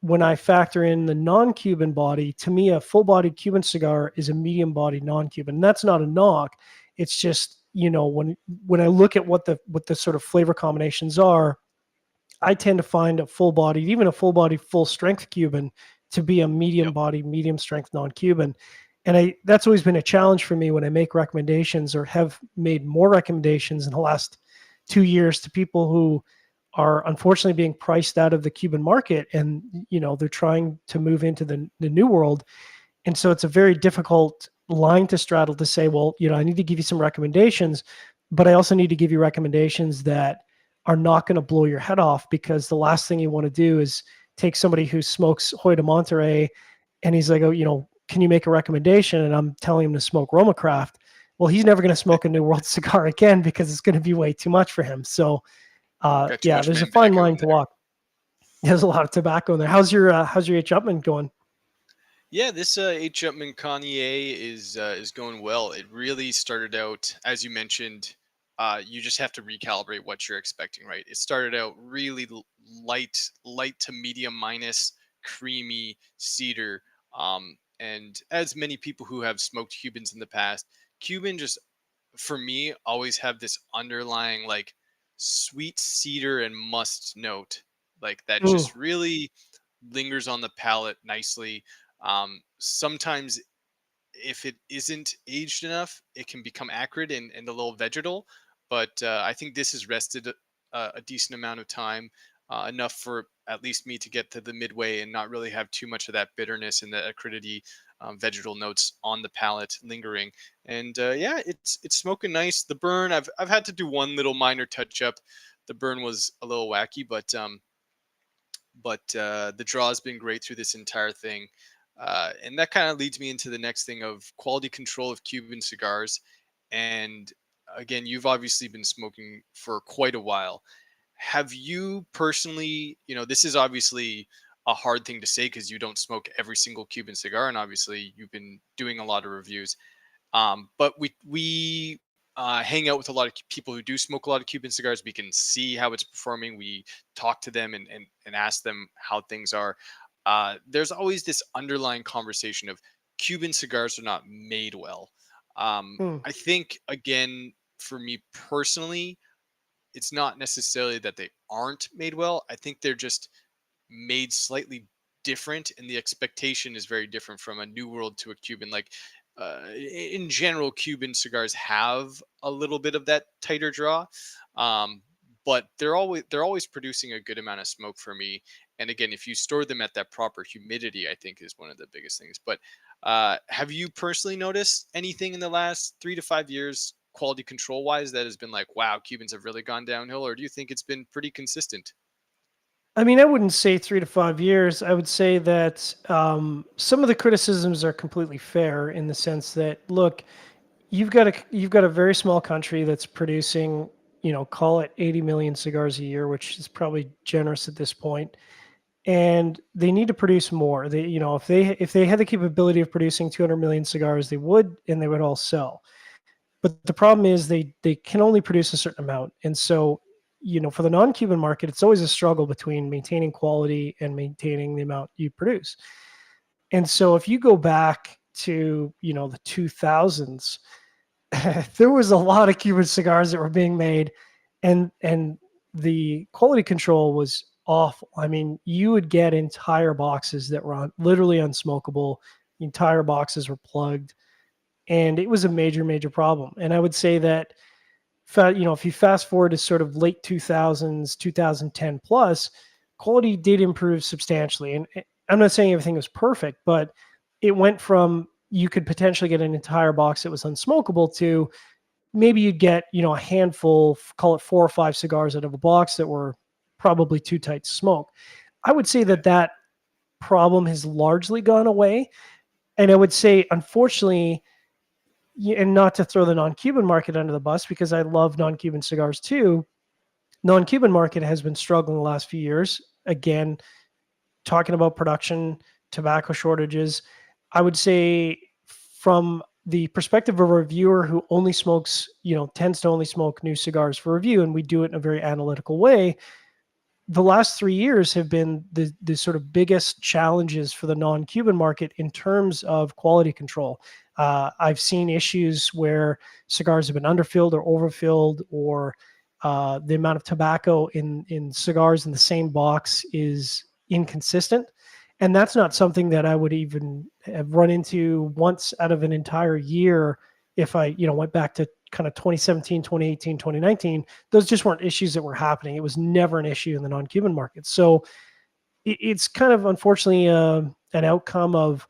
when I factor in the non-Cuban body, to me, a full-bodied Cuban cigar is a medium-bodied non-Cuban. And that's not a knock. It's just, when I look at what the sort of flavor combinations are, I tend to find a full-bodied, even a full-bodied, full-strength Cuban to be a Yep. medium-bodied, medium-strength non-Cuban. And that's always been a challenge for me when I make recommendations, or have made more recommendations in the last 2 years, to people who are unfortunately being priced out of the Cuban market, and they're trying to move into the new world. And so it's a very difficult line to straddle, to say, well, I need to give you some recommendations, but I also need to give you recommendations that are not going to blow your head off, because the last thing you want to do is take somebody who smokes Hoy de Monterrey and he's like, oh, can you make a recommendation? And I'm telling him to smoke Roma Craft. Well, he's never going to smoke a New World cigar again, because it's going to be way too much for him. So, Got too yeah, much there's a fine mandaco line in to there. walk. There's a lot of tobacco in there. How's your H. Upman going? Yeah, this H. Upman Kanye is going well. It really started out, as you mentioned. You just have to recalibrate what you're expecting, right? It started out really light to medium minus, creamy cedar. And as many people who have smoked Cubans in the past, Cuban just, for me, always have this underlying like sweet cedar and must note, like that Mm, just really lingers on the palate nicely. Sometimes if it isn't aged enough, it can become acrid and a little vegetal. But I think this has rested a decent amount of time, enough for at least me to get to the midway and not really have too much of that bitterness and the acidity, vegetal notes on the palate lingering. And yeah, it's smoking nice. The burn, I've had to do one little minor touch up. The burn was a little wacky, but the draw has been great through this entire thing. And that kind of leads me into the next thing of quality control of Cuban cigars. And again, you've obviously been smoking for quite a while. Have you personally, this is obviously a hard thing to say because you don't smoke every single Cuban cigar, and obviously you've been doing a lot of reviews. But we hang out with a lot of people who do smoke a lot of Cuban cigars. We can see how it's performing. We talk to them and ask them how things are. There's always this underlying conversation of Cuban cigars are not made well. mm, I think, again, for me personally, it's not necessarily that they aren't made well. I think they're just made slightly different, and the expectation is very different from a New World to a Cuban. Like, in general, Cuban cigars have a little bit of that tighter draw, um, but they're always producing a good amount of smoke for me. And again, if you store them at that proper humidity, I think is one of the biggest things. But have you personally noticed anything in the last 3 to 5 years, quality control wise, that has been like, wow, Cubans have really gone downhill, or do you think it's been pretty consistent? I mean, I wouldn't say 3 to 5 years. I would say that some of the criticisms are completely fair in the sense that, look, you've got a very small country that's producing, call it 80 million cigars a year, which is probably generous at this point, and they need to produce more. If they had the capability of producing 200 million cigars, they would, and they would all sell. But the problem is they can only produce a certain amount, and so for the non-Cuban market, it's always a struggle between maintaining quality and maintaining the amount you produce. And so if you go back to the 2000s, there was a lot of Cuban cigars that were being made, and the quality control was awful. I mean, you would get entire boxes that were literally unsmokable. The entire boxes were plugged, and it was a major, major problem. And I would say that, if you fast forward to sort of late 2000s, 2010 plus, quality did improve substantially. And I'm not saying everything was perfect, but it went from you could potentially get an entire box that was unsmokable to maybe you'd get, a handful, call it 4 or 5 cigars out of a box that were probably too tight to smoke. I would say that problem has largely gone away. And I would say, unfortunately, and not to throw the non-Cuban market under the bus, because I love non-Cuban cigars too, non-Cuban market has been struggling the last few years. Again, talking about production, tobacco shortages, I would say from the perspective of a reviewer who only smokes, tends to only smoke new cigars for review, and we do it in a very analytical way, the last 3 years have been the sort of biggest challenges for the non-Cuban market in terms of quality control. I've seen issues where cigars have been underfilled or overfilled, or the amount of tobacco in cigars in the same box is inconsistent. And that's not something that I would even have run into once out of an entire year. If I, went back to kind of 2017, 2018, 2019, those just weren't issues that were happening. It was never an issue in the non-Cuban market. So it's kind of, unfortunately, an outcome of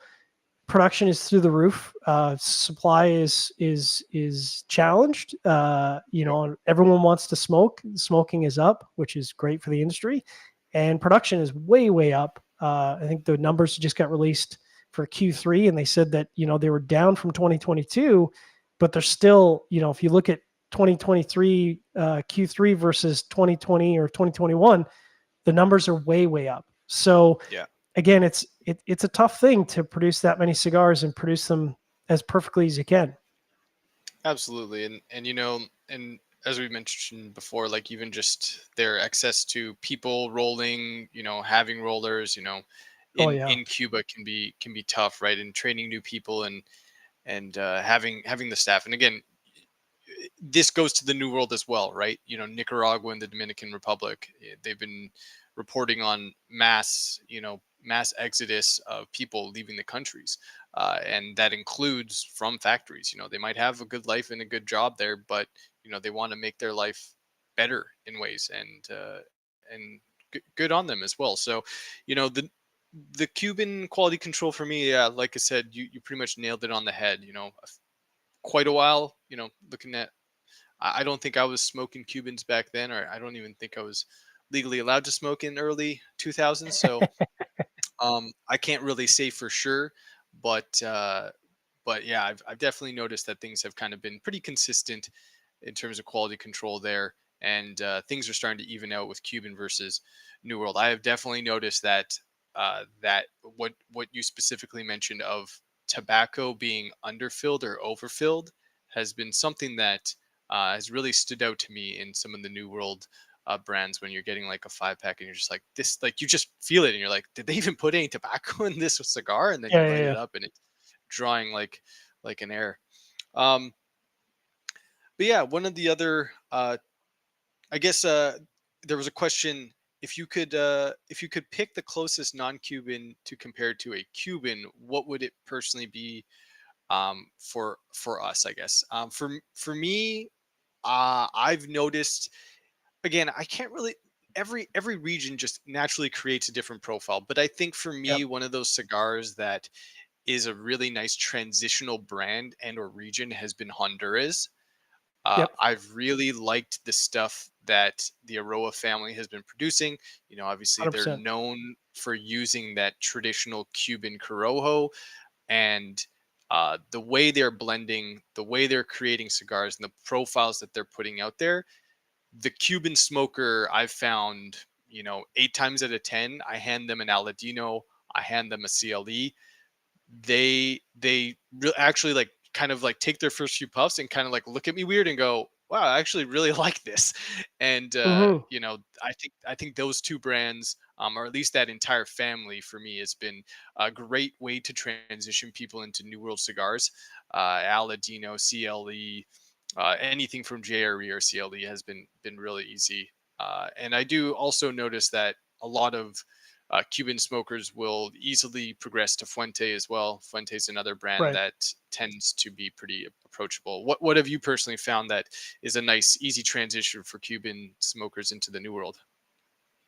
production is through the roof. Supply is challenged. Everyone wants to smoke. Smoking is up, which is great for the industry, and production is way, way up. I think the numbers just got released for Q3, and they said that they were down from 2022, but they're still, if you look at 2023 Q3 versus 2020 or 2021, the numbers are way, way up. So Yeah. Again, it's a tough thing to produce that many cigars and produce them as perfectly as you can. Absolutely. And as we mentioned before, like even just their access to people rolling, having rollers, Oh in yeah. in Cuba can be tough, right? And training new people and having the staff. And again, this goes to the New World as well, right? Nicaragua and the Dominican Republic, they've been reporting on mass exodus of people leaving the countries, and that includes from factories. They might have a good life and a good job there, but they want to make their life better in ways, and good on them as well. So, the Cuban quality control for me, yeah, like I said, you pretty much nailed it on the head. Quite a while, looking at, I don't think I was smoking Cubans back then, or I don't even think I was legally allowed to smoke in early 2000s. So I can't really say for sure, but yeah, I've definitely noticed that things have kind of been pretty consistent in terms of quality control there, and things are starting to even out with Cuban versus New World. I have definitely noticed that what you specifically mentioned of tobacco being underfilled or overfilled has been something that has really stood out to me in some of the New World brands, when you're getting like a 5 pack and you're just like this, like you just feel it and you're like, did they even put any tobacco in this cigar? And then you Yeah, yeah, light yeah. it up and it's drawing like an air. Um, but yeah, one of the other, I guess, there was a question, if you could pick the closest non-Cuban to compare to a Cuban, what would it personally be, for us, I guess. For me, I've noticed again, I can't really. Every region just naturally creates a different profile, but I think for Yep. me, one of those cigars that is a really nice transitional brand and or region has been Honduras. Yep. I've really liked the stuff that the Aroa family has been producing. You know, obviously they're 100%. known for using that traditional Cuban Corojo, and the way they're blending, the way they're creating cigars, and the profiles that they're putting out there. The Cuban smoker, I've found, 8 times out of 10, I hand them an Aladino, I hand them a CLE. They actually like kind of like take their first few puffs and kind of like look at me weird and go, wow, I actually really like this. And Hmm. I think those two brands, or at least that entire family for me, has been a great way to transition people into new world cigars. Aladino, CLE, anything from JRE or CLE has been really easy. And I do also notice that a lot of Cuban smokers will easily progress to Fuente as well. Fuente is another brand Right. that tends to be pretty approachable. What have you personally found that is a nice, easy transition for Cuban smokers into the new world?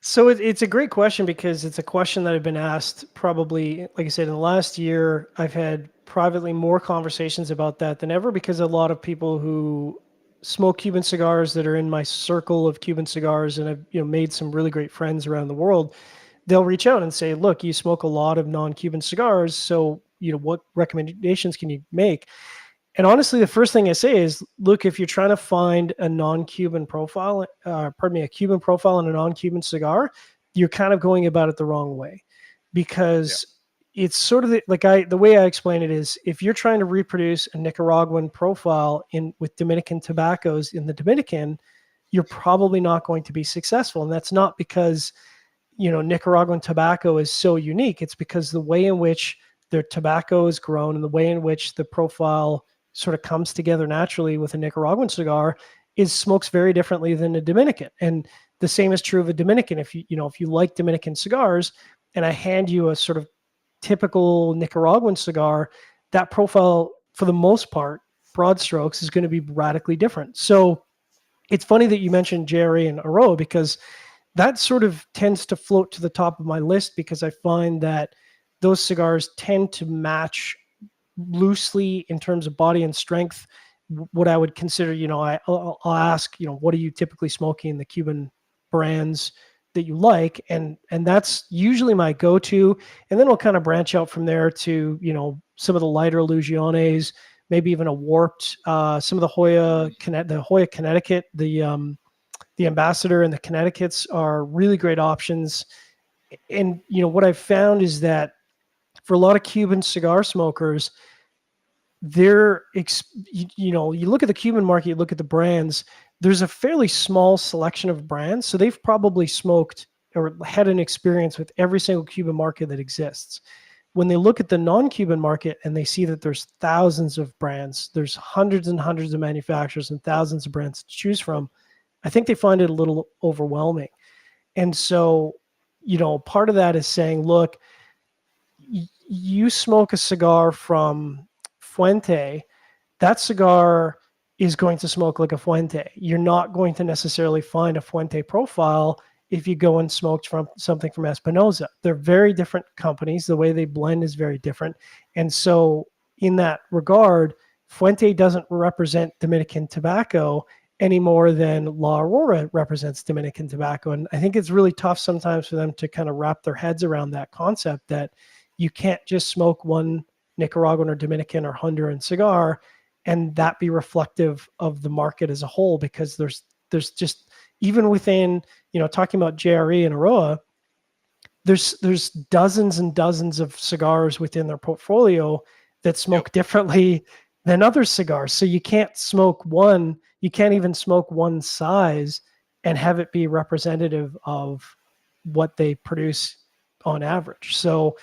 So it's a great question because it's a question that I've been asked probably, like I said, in the last year. I've had privately more conversations about that than ever because a lot of people who smoke Cuban cigars that are in my circle of Cuban cigars, and I've made some really great friends around the world. They'll reach out and say, "Look, you smoke a lot of non-Cuban cigars, so what recommendations can you make?" And honestly, the first thing I say is, look, if you're trying to find a non-Cuban profile, pardon me, a Cuban profile in a non-Cuban cigar, you're kind of going about it the wrong way, Yeah. because it's sort of the way I explain it is, if you're trying to reproduce a Nicaraguan profile in with Dominican tobaccos in the Dominican, you're probably not going to be successful. And that's not because Nicaraguan tobacco is so unique. It's because the way in which their tobacco is grown and the way in which the profile sort of comes together naturally with a Nicaraguan cigar is smokes very differently than a Dominican. And the same is true of a Dominican. If you like Dominican cigars and I hand you a sort of typical Nicaraguan cigar, that profile, for the most part, broad strokes, is going to be radically different. So it's funny that you mentioned Jerry and Aroa, because that sort of tends to float to the top of my list, because I find that those cigars tend to match loosely in terms of body and strength what I would consider. I'll ask, what are you typically smoking in the Cuban brands that you like, and that's usually my go-to. And then we'll kind of branch out from there to some of the lighter Illusiones, maybe even a warped, some of the Hoya Connecticut, the Ambassador and the Connecticut's are really great options. And what I've found is that for a lot of Cuban cigar smokers, you look at the Cuban market, you look at the brands, there's a fairly small selection of brands. So they've probably smoked or had an experience with every single Cuban market that exists. When they look at the non-Cuban market and they see that there's thousands of brands, there's hundreds and hundreds of manufacturers and thousands of brands to choose from, I think they find it a little overwhelming. And so, part of that is saying, look, you smoke a cigar from Fuente, that cigar is going to smoke like a Fuente. You're not going to necessarily find a Fuente profile if you go and smoke from something from Espinosa. They're very different companies. The way they blend is very different. And so in that regard, Fuente doesn't represent Dominican tobacco any more than La Aurora represents Dominican tobacco. And I think it's really tough sometimes for them to kind of wrap their heads around that concept, that you can't just smoke one Nicaraguan or Dominican or Honduran cigar and that be reflective of the market as a whole, because there's just, even within, talking about JRE and Aroa, there's dozens and dozens of cigars within their portfolio that smoke differently than other cigars. So you can't even smoke one size and have it be representative of what they produce on average. So,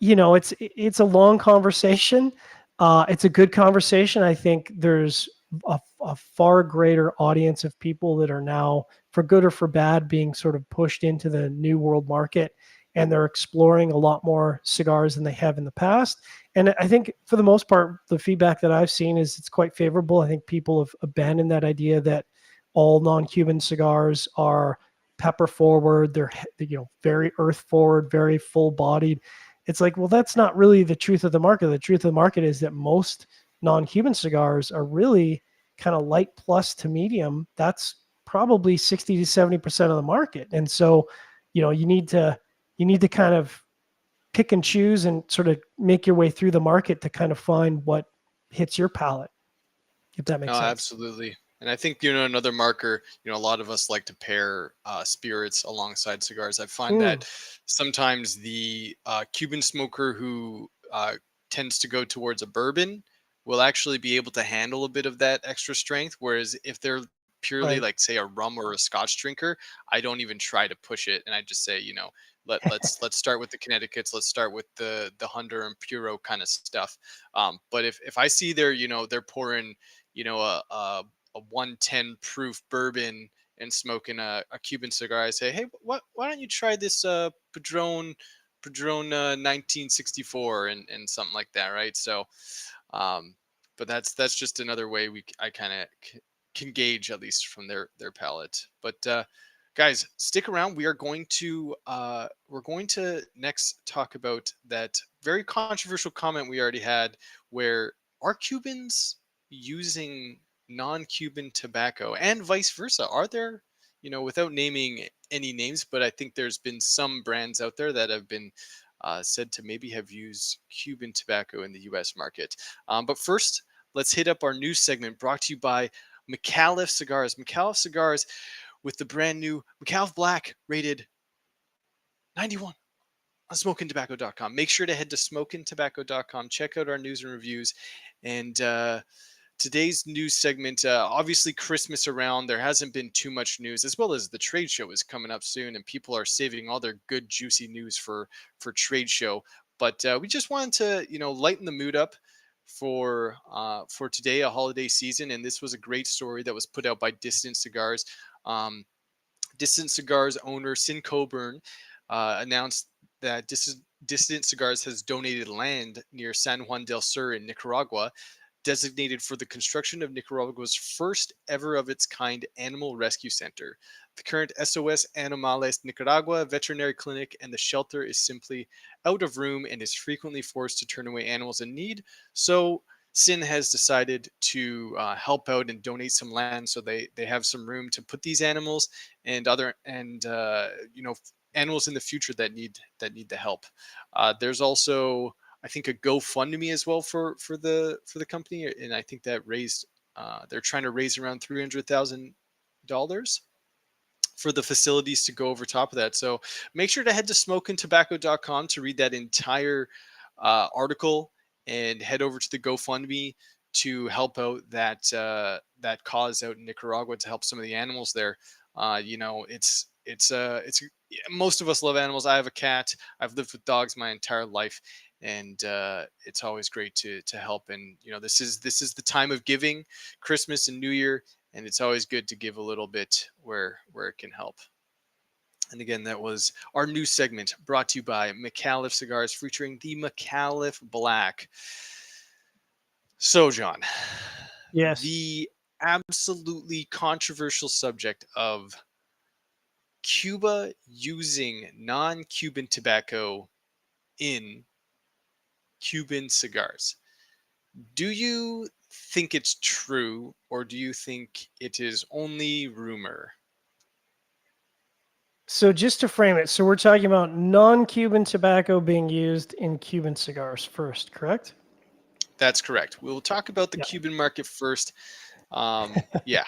it's a long conversation. It's a good conversation. I think there's a far greater audience of people that are now, for good or for bad, being sort of pushed into the new world market, and they're exploring a lot more cigars than they have in the past. And I think for the most part, the feedback that I've seen is it's quite favorable. I think people have abandoned that idea that all non-Cuban cigars are pepper forward. They're, very earth forward, very full bodied. It's like, well, that's not really the truth of the market. The truth of the market is that most non-Cuban cigars are really kind of light plus to medium. That's probably 60 to 70% of the market. And so, you need to kind of pick and choose and sort of make your way through the market to kind of find what hits your palate, if that makes No, sense. absolutely. And I think, another marker, a lot of us like to pair spirits alongside cigars. I find that sometimes the Cuban smoker who tends to go towards a bourbon will actually be able to handle a bit of that extra strength. Whereas if they're purely Right. like, say, a rum or a scotch drinker, I don't even try to push it. And I just say, let's start with the Connecticut's. Let's start with the Hunter and Puro kind of stuff. But if I see they're pouring, a 110 proof bourbon and smoking a Cuban cigar, I say, hey, why don't you try this Padron 1964 and something like that, right? So, but that's just another way I kind of can gauge, at least from their palate. But guys, stick around. We're going to next talk about that very controversial comment we already had, where are Cubans using non-Cuban tobacco and vice versa? Are there, without naming any names, but I think there's been some brands out there that have been said to maybe have used Cuban tobacco in the U.S. market. But first, let's hit up our news segment brought to you by McAuliffe Cigars. McAuliffe Cigars with the brand new McAuliffe Black, rated 91 on SmokinTabacco.com. Make sure to head to SmokinTabacco.com. Check out our news and reviews. And today's news segment, obviously Christmas around, there hasn't been too much news, as well as the trade show is coming up soon, and people are saving all their good juicy news for trade show. But we just wanted to lighten the mood up for today, a holiday season, and this was a great story that was put out by Dissident Cigars. Dissident Cigars owner Sin Coburn announced that Dissident Cigars has donated land near San Juan del Sur in Nicaragua, designated for the construction of Nicaragua's first ever of its kind animal rescue center. The current SOS Animales Nicaragua veterinary clinic and the shelter is simply out of room and is frequently forced to turn away animals in need. So Sin has decided to help out and donate some land so they have some room to put these animals and animals in the future that need the help. There's also, I think, a GoFundMe as well for the company, and I think that raised they're trying to raise around $300,000 for the facilities to go over top of that. So make sure to head to SmokinTabacco.com to read that entire article, and head over to the GoFundMe to help out that cause out in Nicaragua, to help some of the animals there. It's most of us love animals. I have a cat. I've lived with dogs my entire life, and it's always great to help. And this is the time of giving, Christmas and New Year, and it's always good to give a little bit where it can help. And again, that was our new segment brought to you by McAuliffe Cigars, featuring the McAuliffe Black. So, John, Yes. the absolutely controversial subject of Cuba using non-Cuban tobacco in Cuban cigars. Do you think it's true, or do you think it is only rumor? So just to frame it, so we're talking about non-Cuban tobacco being used in Cuban cigars first, correct? That's correct. We'll talk about the Yeah. Cuban market first. Yeah.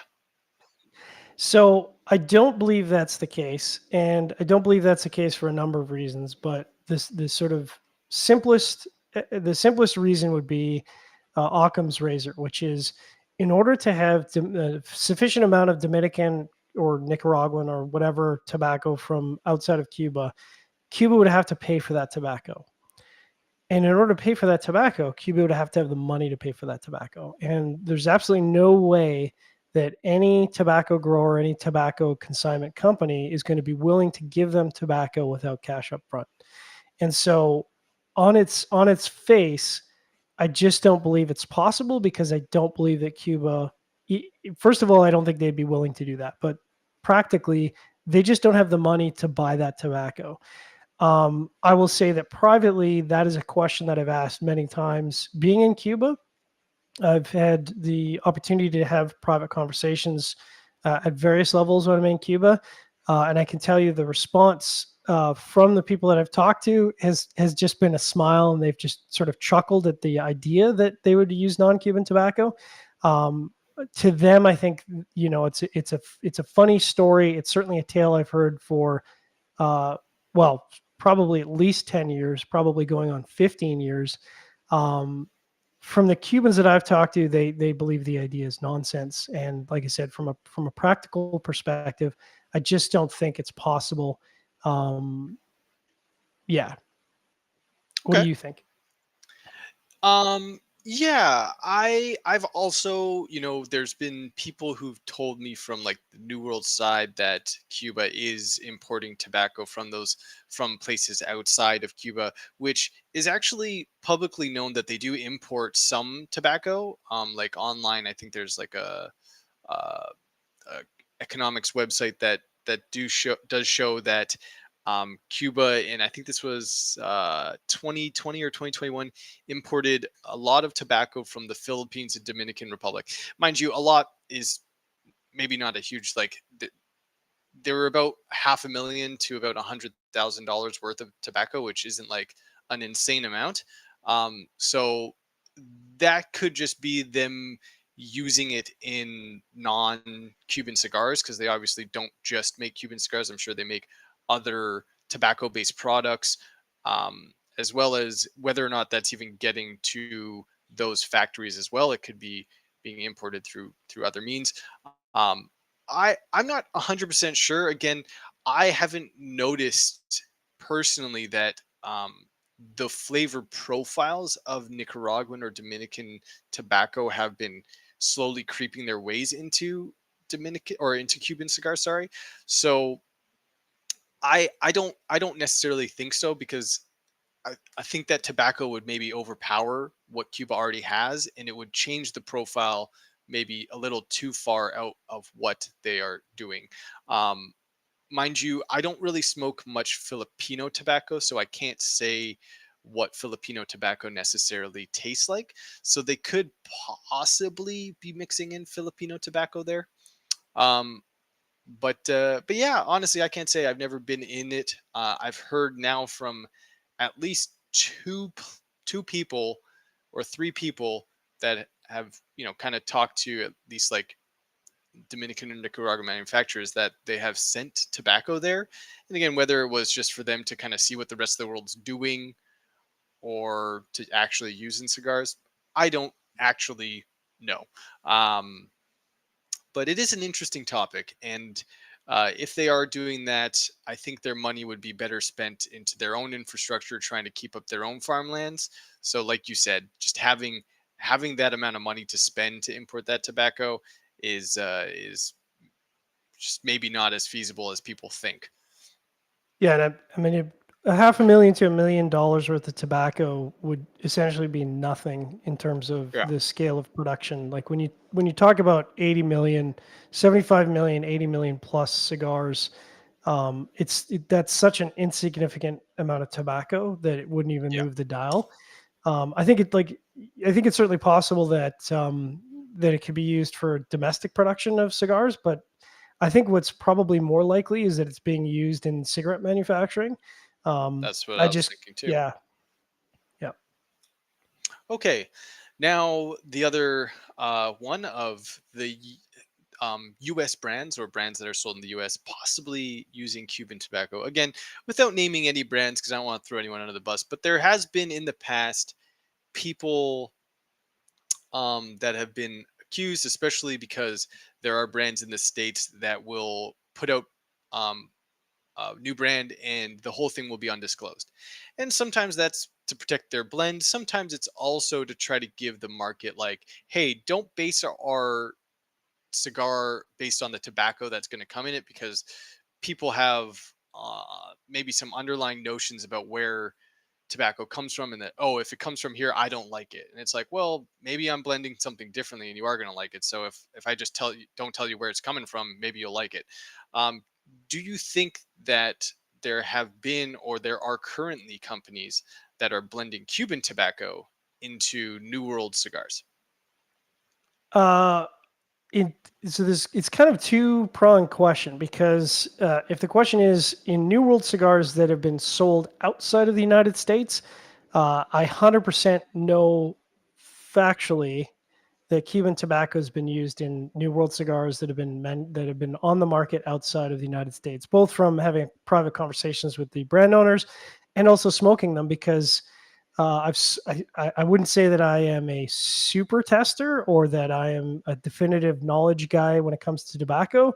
So I don't believe that's the case, and I don't believe that's the case for a number of reasons. But the sort of simplest reason would be Occam's razor, which is, in order to have a sufficient amount of Dominican or Nicaraguan or whatever tobacco from outside of Cuba, Cuba would have to pay for that tobacco. And in order to pay for that tobacco, Cuba would have to have the money to pay for that tobacco. And there's absolutely no way that any tobacco grower, any tobacco consignment company is going to be willing to give them tobacco without cash up front. And so on its face, I just don't believe it's possible, because I don't believe that Cuba first of all, I don't think they'd be willing to do that, but practically, they just don't have the money to buy that tobacco. I will say that privately, that is a question that I've asked many times. Being in Cuba, I've had the opportunity to have private conversations at various levels when I'm in Cuba, and I can tell you the response from the people that I've talked to has just been a smile, and they've just sort of chuckled at the idea that they would use non-Cuban tobacco. Um, to them, I think it's a funny story. It's certainly a tale I've heard for well, probably at least 10 years, probably going on 15 years. Um, from the Cubans that I've talked to, they believe the idea is nonsense. And like I said, from a practical perspective, I just don't think it's possible. Um, yeah. What do Okay. you think? Yeah, I've also, there's been people who've told me from like the New World side that Cuba is importing tobacco from places outside of Cuba, which is actually publicly known that they do import some tobacco. Like online, I think there's like uh, a economics website that does show that Cuba, and I think this was 2020 or 2021, imported a lot of tobacco from the Philippines and Dominican Republic. Mind you, a lot is maybe not a huge there were about $500,000 to about $100,000 worth of tobacco, which isn't like an insane amount. So that could just be them using it in non-Cuban cigars, because they obviously don't just make Cuban cigars. I'm sure they make other tobacco-based products, as well as whether or not that's even getting to those factories as well. It could be being imported through other means. Um, I'm not 100% sure. Again, I haven't noticed personally that the flavor profiles of Nicaraguan or Dominican tobacco have been slowly creeping their ways into Dominican or into Cuban cigars. Sorry, so I don't necessarily think so, because I think that tobacco would maybe overpower what Cuba already has, and it would change the profile maybe a little too far out of what they are doing. Um, Mind you, I don't really smoke much Filipino tobacco, so I can't say what Filipino tobacco necessarily tastes like. So they could possibly be mixing in Filipino tobacco there. Um, but yeah, honestly, I can't say. I've never been in it. I've heard now from at least two people or three people that have kind of talked to at least like Dominican and Nicaraguan manufacturers, that they have sent tobacco there. And again, whether it was just for them to kind of see what the rest of the world's doing or to actually use in cigars, I don't actually know. Um, but it is an interesting topic, and if they are doing that, I think their money would be better spent into their own infrastructure, trying to keep up their own farmlands. So like you said, just having that amount of money to spend to import that tobacco is just maybe not as feasible as people think. Yeah, and I mean, a $500,000 to $1 million worth of tobacco would essentially be nothing in terms of Yeah. the scale of production. Like when you talk about 80 million, 75 million, 80 million plus cigars, that's such an insignificant amount of tobacco that it wouldn't even Yeah. move the dial. I think I think it's certainly possible that it could be used for domestic production of cigars, but I think what's probably more likely is that it's being used in cigarette manufacturing. That's what I I was just, thinking too. yeah, yeah, Okay. Now, the other one of the U.S. brands, or brands that are sold in the U.S., possibly using Cuban tobacco. Again, without naming any brands, because I don't want to throw anyone under the bus, but there has been in the past people that have been accused, especially because there are brands in the States that will put out um, a new brand and the whole thing will be undisclosed. And sometimes that's to protect their blend. Sometimes it's also to try to give the market, like, hey, don't base our cigar based on the tobacco that's going to come in it, because people have maybe some underlying notions about where tobacco comes from, and that, oh, if it comes from here, I don't like it. And it's like, well, maybe I'm blending something differently and you are going to like it. So if I just don't tell you where it's coming from, maybe you'll like it. um, do you think that there have been, or there are currently, companies that are blending Cuban tobacco into New World cigars? Uh, in so this it's kind of two-pronged question because if the question is in New World cigars that have been sold outside of the United States, I 100% know factually that Cuban tobacco has been used in New World cigars that have been on the market outside of the United States, both from having private conversations with the brand owners and also smoking them because I wouldn't say that I am a super tester or that I am a definitive knowledge guy when it comes to tobacco,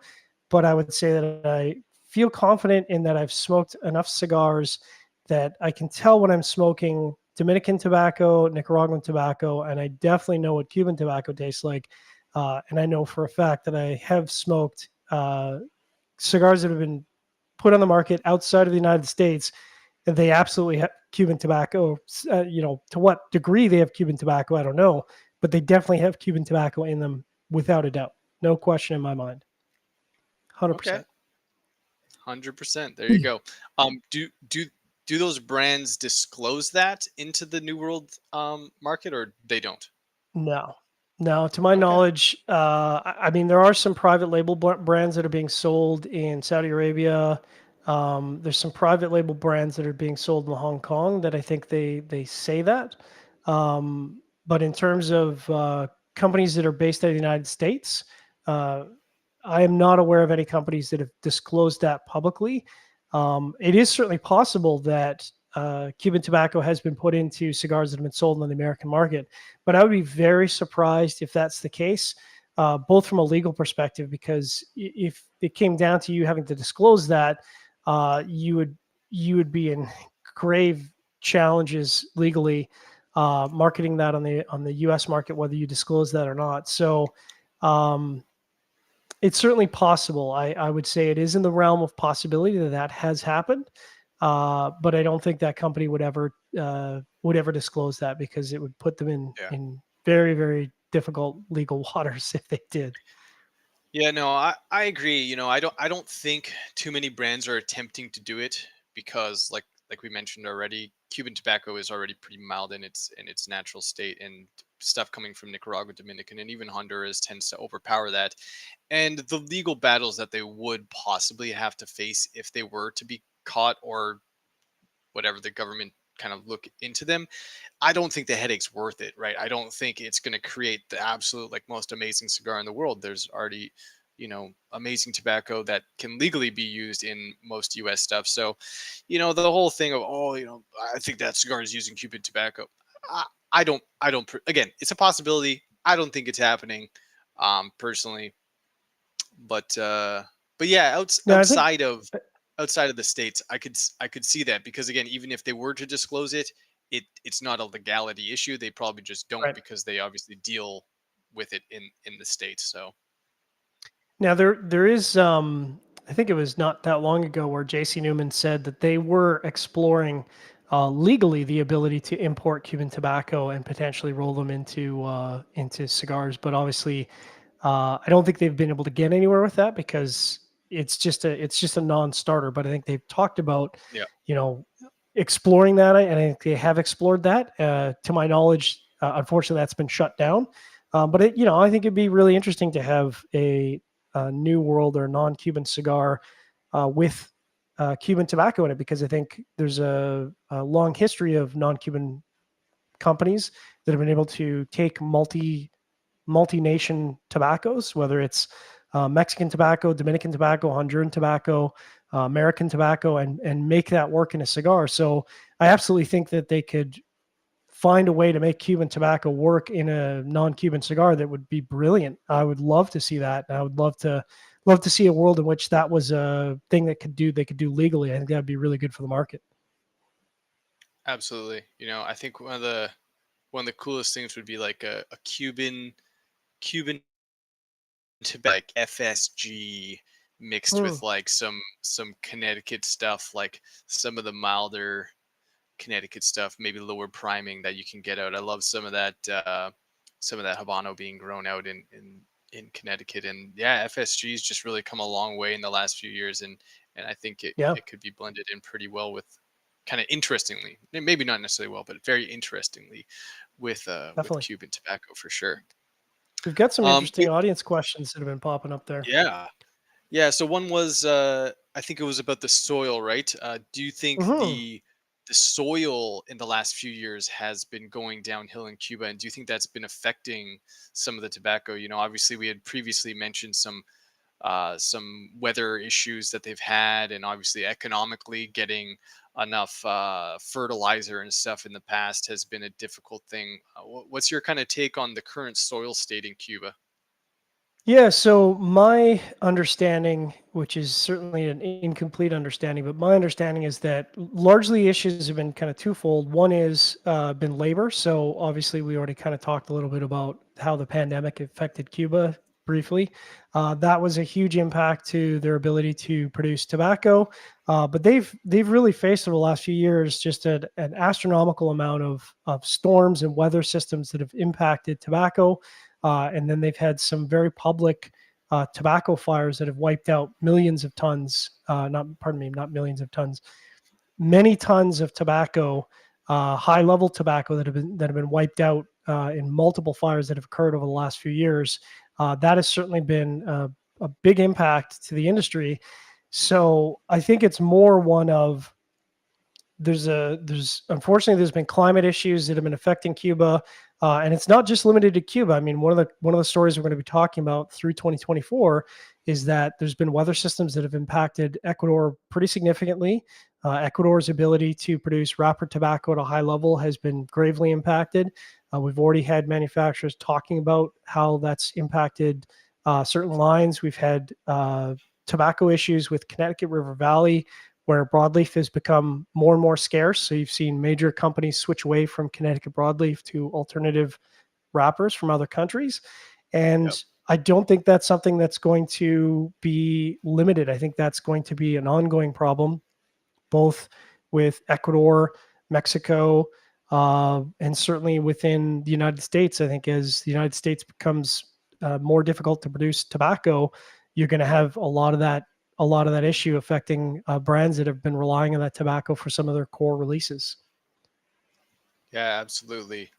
but I would say that I feel confident in that I've smoked enough cigars that I can tell when I'm smoking Dominican tobacco, Nicaraguan tobacco, and I definitely know what Cuban tobacco tastes like. And I know for a fact that I have smoked cigars that have been put on the market outside of the United States, and they absolutely have Cuban tobacco. To what degree they have Cuban tobacco, I don't know, but they definitely have Cuban tobacco in them without a doubt. No question in my mind. Okay, 100%. 100%. There you go. Do those brands disclose that into the New World market, or they don't? No, no. To my Okay. knowledge, I mean, there are some private label brands that are being sold in Saudi Arabia. There's some private label brands that are being sold in Hong Kong that I think they say that. But in terms of companies that are based out of the United States, uh, I am not aware of any companies that have disclosed that publicly. It is certainly possible that Cuban tobacco has been put into cigars that have been sold on the American market, but I would be very surprised if that's the case, both from a legal perspective, because if it came down to you having to disclose that, you would be in grave challenges legally marketing that on the U.S. market, whether you disclose that or not. So. Um, it's certainly possible. I would say it is in the realm of possibility that that has happened, but I don't think that company would ever disclose that because it would put them Yeah. in very very difficult legal waters if they did. Yeah, no, I agree. I don't think too many brands are attempting to do it because, like we mentioned already, Cuban tobacco is already pretty mild in its natural state, and stuff coming from Nicaragua, Dominican, and even Honduras tends to overpower that. And the legal battles that they would possibly have to face if they were to be caught, or whatever the government kind of look into them, I don't think the headache's worth it, right? I don't think it's going to create the absolute, like, most amazing cigar in the world. There's already, amazing tobacco that can legally be used in most US stuff. So, the whole thing of, oh, I think that cigar is using Cuban tobacco. I, again, it's a possibility. I don't think it's happening, personally, but yeah, No, I think outside of the states, I could see that, because again, even if they were to disclose it, it's not a legality issue. They probably just don't, right. because they obviously deal with it in the states. So Now there is I think it was not that long ago where JC Newman said that they were exploring legally the ability to import Cuban tobacco and potentially roll them into cigars, but obviously I don't think they've been able to get anywhere with that because it's just a non-starter. But I think they've talked about yeah, you know exploring that, and I think they have explored that. To my knowledge, unfortunately, that's been shut down. But I think it'd be really interesting to have a New World or non-Cuban cigar with Cuban tobacco in it because I think there's a long history of non-Cuban companies that have been able to take multi-nation tobaccos, whether it's Mexican tobacco, Dominican tobacco, Honduran tobacco, American tobacco, and make that work in a cigar. So I absolutely think that they could find a way to make Cuban tobacco work in a non-Cuban cigar that would be brilliant. I would love to see that. I would love to see a world in which that was a thing that they could do legally. I think that'd be really good for the market. absolutely. I think one of the coolest things would be like a Cuban tobacco, like FSG, mixed Hmm. with like some Connecticut stuff, like some of the milder Connecticut stuff, maybe lower priming that you can get out. I love some of that Habano being grown out in Connecticut. And yeah, FSG's just really come a long way in the last few years, and I think Yeah, it could be blended in pretty well with, kind of interestingly, maybe not necessarily well, but very interestingly with definitely. Cuban tobacco for sure. We've got some Yeah, interesting audience questions that have been popping up there. yeah. Yeah, so one was I think it was about the soil, right? Do you think Hmm. the soil in the last few years has been going downhill in Cuba, and do you think that's been affecting some of the tobacco? You know, obviously we had previously mentioned some weather issues that they've had, and obviously economically getting enough fertilizer and stuff in the past has been a difficult thing. What's your kind of take on the current soil state in Cuba? Yeah, so my understanding, which is certainly an incomplete understanding, but my understanding is that largely issues have been kind of twofold. One is been labor. So obviously, we already kind of talked a little bit about how the pandemic affected Cuba briefly. That was a huge impact to their ability to produce tobacco. But they've really faced over the last few years just an astronomical amount of storms and weather systems that have impacted tobacco. And then they've had some very public tobacco fires that have wiped out millions of tons, not millions of tons, many tons of tobacco, high level tobacco that have been wiped out in multiple fires that have occurred over the last few years. That has certainly been a big impact to the industry. So I think it's more one of there's unfortunately there's been climate issues that have been affecting Cuba, and it's not just limited to Cuba. I mean, one of the stories we're going to be talking about through 2024 is that there's been weather systems that have impacted Ecuador pretty significantly. Ecuador's ability to produce wrapper tobacco at a high level has been gravely impacted. We've already had manufacturers talking about how that's impacted certain lines. We've had tobacco issues with Connecticut River Valley, where broadleaf has become more and more scarce. So you've seen major companies switch away from Connecticut broadleaf to alternative wrappers from other countries. And Yep. I don't think that's something that's going to be limited. I think that's going to be an ongoing problem, both with Ecuador, Mexico, and certainly within the United States. I think as the United States becomes more difficult to produce tobacco, you're going to have a lot of that issue affecting brands that have been relying on that tobacco for some of their core releases. Yeah, absolutely.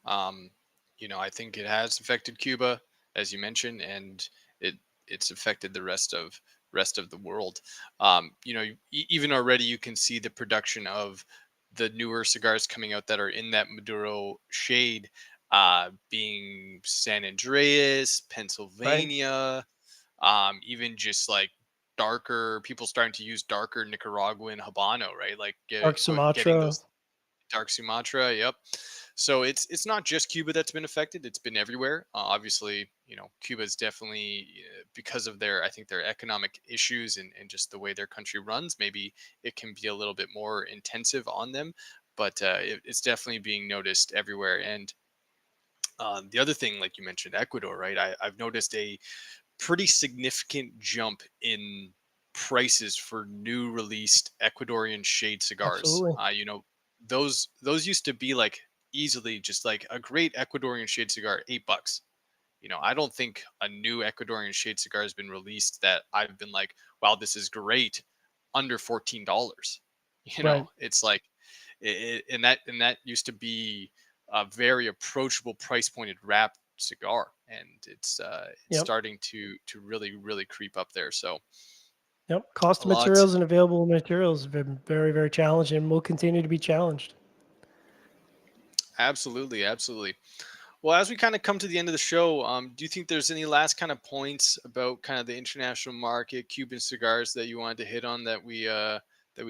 You know, I think it has affected Cuba, as you mentioned, and it's affected the rest of the world. You know, even already you can see the production of the newer cigars coming out that are in that Maduro shade, being San Andreas, Right. Pennsylvania, even just like darker people starting to use darker Nicaraguan Habano, right? Like Dark getting Sumatra. those Dark Sumatra, yep. So it's not just Cuba that's been affected; it's been everywhere. Obviously, you know, Cuba's definitely because of their, I think, their economic issues and just the way their country runs. Maybe it can be a little bit more intensive on them, but it's definitely being noticed everywhere. And the other thing, like you mentioned, Ecuador, right? I've noticed a pretty significant jump in prices for new released Ecuadorian shade cigars. Absolutely. You know, those used to be like easily just like a great Ecuadorian shade cigar, $8. You know, I don't think a new Ecuadorian shade cigar has been released that I've been like, wow, this is great, under $14. You know, Right. it's like, and that used to be a very approachable price pointed wrap cigar, and it's Yep. starting to really creep up there. So Yep. Cost a of lot. materials and available materials have been very, very challenging and will continue to be challenged. Absolutely, absolutely. Well, as we kind of come to the end of the show, do you think there's any last kind of points about kind of the international market, Cuban cigars that you wanted to hit on that we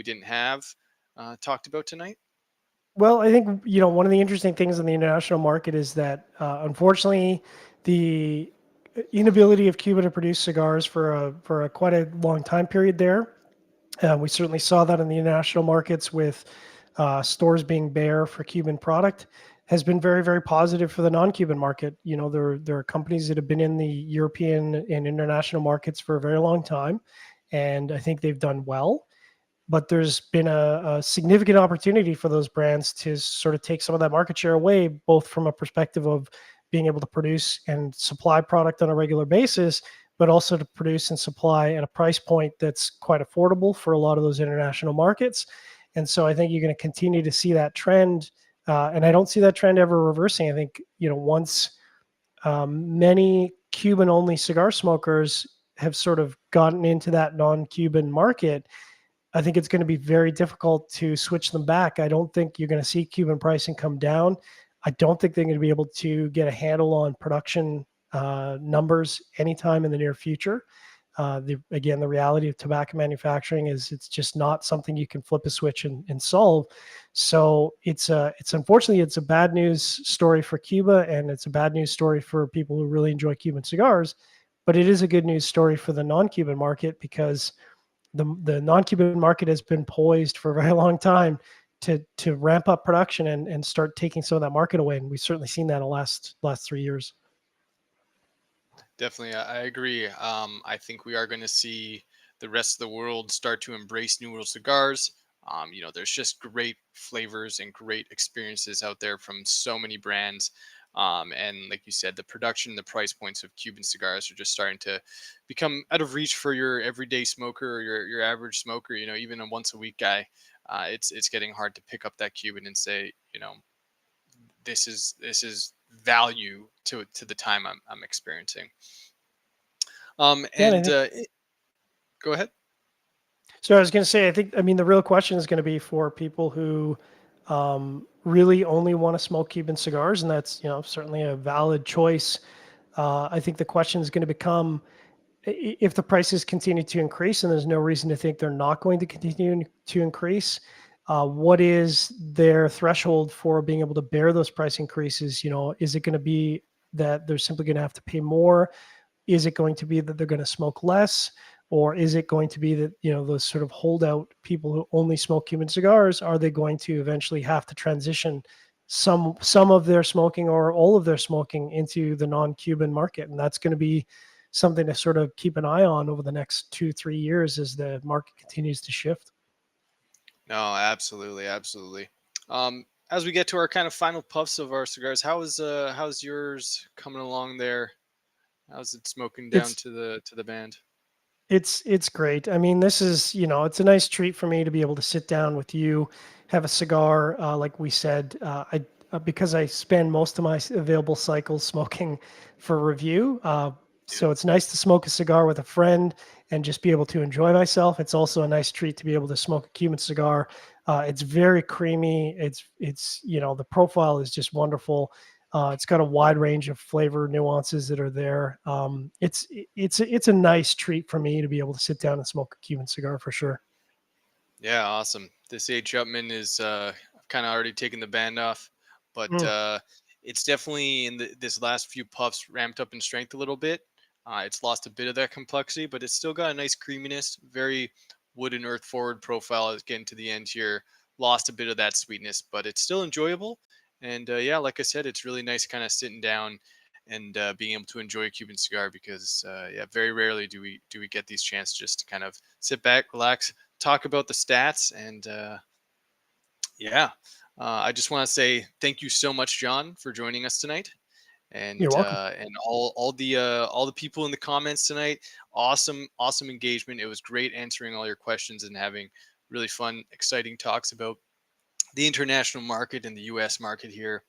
didn't have talked about tonight? Well, I think one of the interesting things in the international market is that unfortunately, the inability of Cuba to produce cigars for a quite a long time period there. We certainly saw that in the international markets with stores being bare for Cuban product has been very, very positive for the non-Cuban market. There are companies that have been in the European and international markets for a very long time, and I think they've done well. but there's been a significant opportunity for those brands to sort of take some of that market share away, both from a perspective of being able to produce and supply product on a regular basis, but also to produce and supply at a price point that's quite affordable for a lot of those international markets. And so I think you're going to continue to see that trend. And I don't see that trend ever reversing. I think, once many Cuban only cigar smokers have sort of gotten into that non-Cuban market, I think it's going to be very difficult to switch them back. I don't think you're going to see Cuban pricing come down. I don't think they're going to be able to get a handle on production numbers anytime in the near future. Again, the reality of tobacco manufacturing is it's just not something you can flip a switch and solve. So it's unfortunately it's a bad news story for Cuba, and it's a bad news story for people who really enjoy Cuban cigars. But it is a good news story for the non-Cuban market, because the non-Cuban market has been poised for a very long time to ramp up production and start taking some of that market away. And we've certainly seen that in the last 3 years. Definitely, I agree. I think we are going to see the rest of the world start to embrace New World cigars. There's just great flavors and great experiences out there from so many brands. And like you said, the production, the price points of Cuban cigars are just starting to become out of reach for your everyday smoker or your average smoker. Even a once a week guy, it's getting hard to pick up that Cuban and say, this is value to the time I'm experiencing. Yeah, and I And think go ahead. so. I was going to say, I mean, the real question is going to be for people who really only want to smoke Cuban cigars, and that's certainly a valid choice. I think the question is going to become, if the prices continue to increase, and there's no reason to think they're not going to continue to increase, what is their threshold for being able to bear those price increases? Is it going to be that they're simply going to have to pay more? Is it going to be that they're going to smoke less? Or is it going to be that, those sort of holdout people who only smoke Cuban cigars, are they going to eventually have to transition some of their smoking or all of their smoking into the non-Cuban market? And that's going to be something to sort of keep an eye on over the next 2-3 years as the market continues to shift. No, absolutely, absolutely. As we get to our kind of final puffs of our cigars, how's yours coming along there? How's it smoking down It's to the band? It's great. I mean, this is, it's a nice treat for me to be able to sit down with you, have a cigar. Like we said, because I spend most of my available cycles smoking for review. So it's nice to smoke a cigar with a friend and just be able to enjoy myself. It's also a nice treat to be able to smoke a Cuban cigar. It's very creamy. It's the profile is just wonderful. It's got a wide range of flavor nuances that are there. It's a nice treat for me to be able to sit down and smoke a Cuban cigar for sure. Yeah, awesome. This H. Upman is kind of already taken the band off, but Mm, it's definitely in this last few puffs ramped up in strength a little bit. It's lost a bit of that complexity, but it's still got a nice creaminess, very wood and earth forward profile. As getting to the end here, lost a bit of that sweetness, but it's still enjoyable. And yeah, like I said, it's really nice kind of sitting down and being able to enjoy a Cuban cigar, because yeah, very rarely do we get these chances just to kind of sit back, relax, talk about the stats, and yeah, I just want to say thank you so much, John, for joining us tonight, you're welcome. and all the people in the comments tonight. Awesome engagement. It was great answering all your questions and having really fun, exciting talks about the international market and the U.S. market here.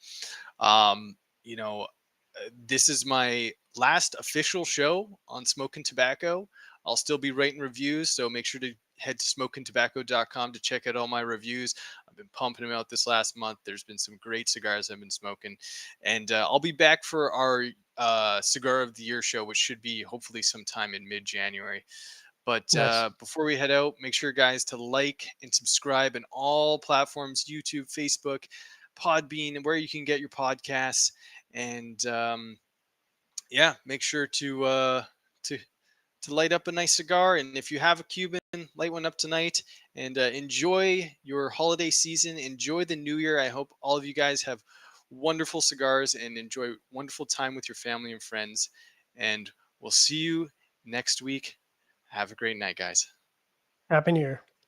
Um, you know, this is my last official show on Smokin Tabacco. I'll still be writing reviews, so make sure to head to smokintabacco.com to check out all my reviews. I've been pumping them out this last month. There's been some great cigars I've been smoking, and I'll be back for our Cigar of the Year show, which should be hopefully sometime in mid-January. But Nice. before we head out, make sure, guys, to like and subscribe in all platforms: YouTube, Facebook, Podbean, and where you can get your podcasts. And yeah, make sure to light up a nice cigar. And if you have a Cuban, light one up tonight. And enjoy your holiday season. Enjoy the new year. I hope all of you guys have wonderful cigars and enjoy wonderful time with your family and friends. And we'll see you next week. Have a great night, guys. Happy New Year.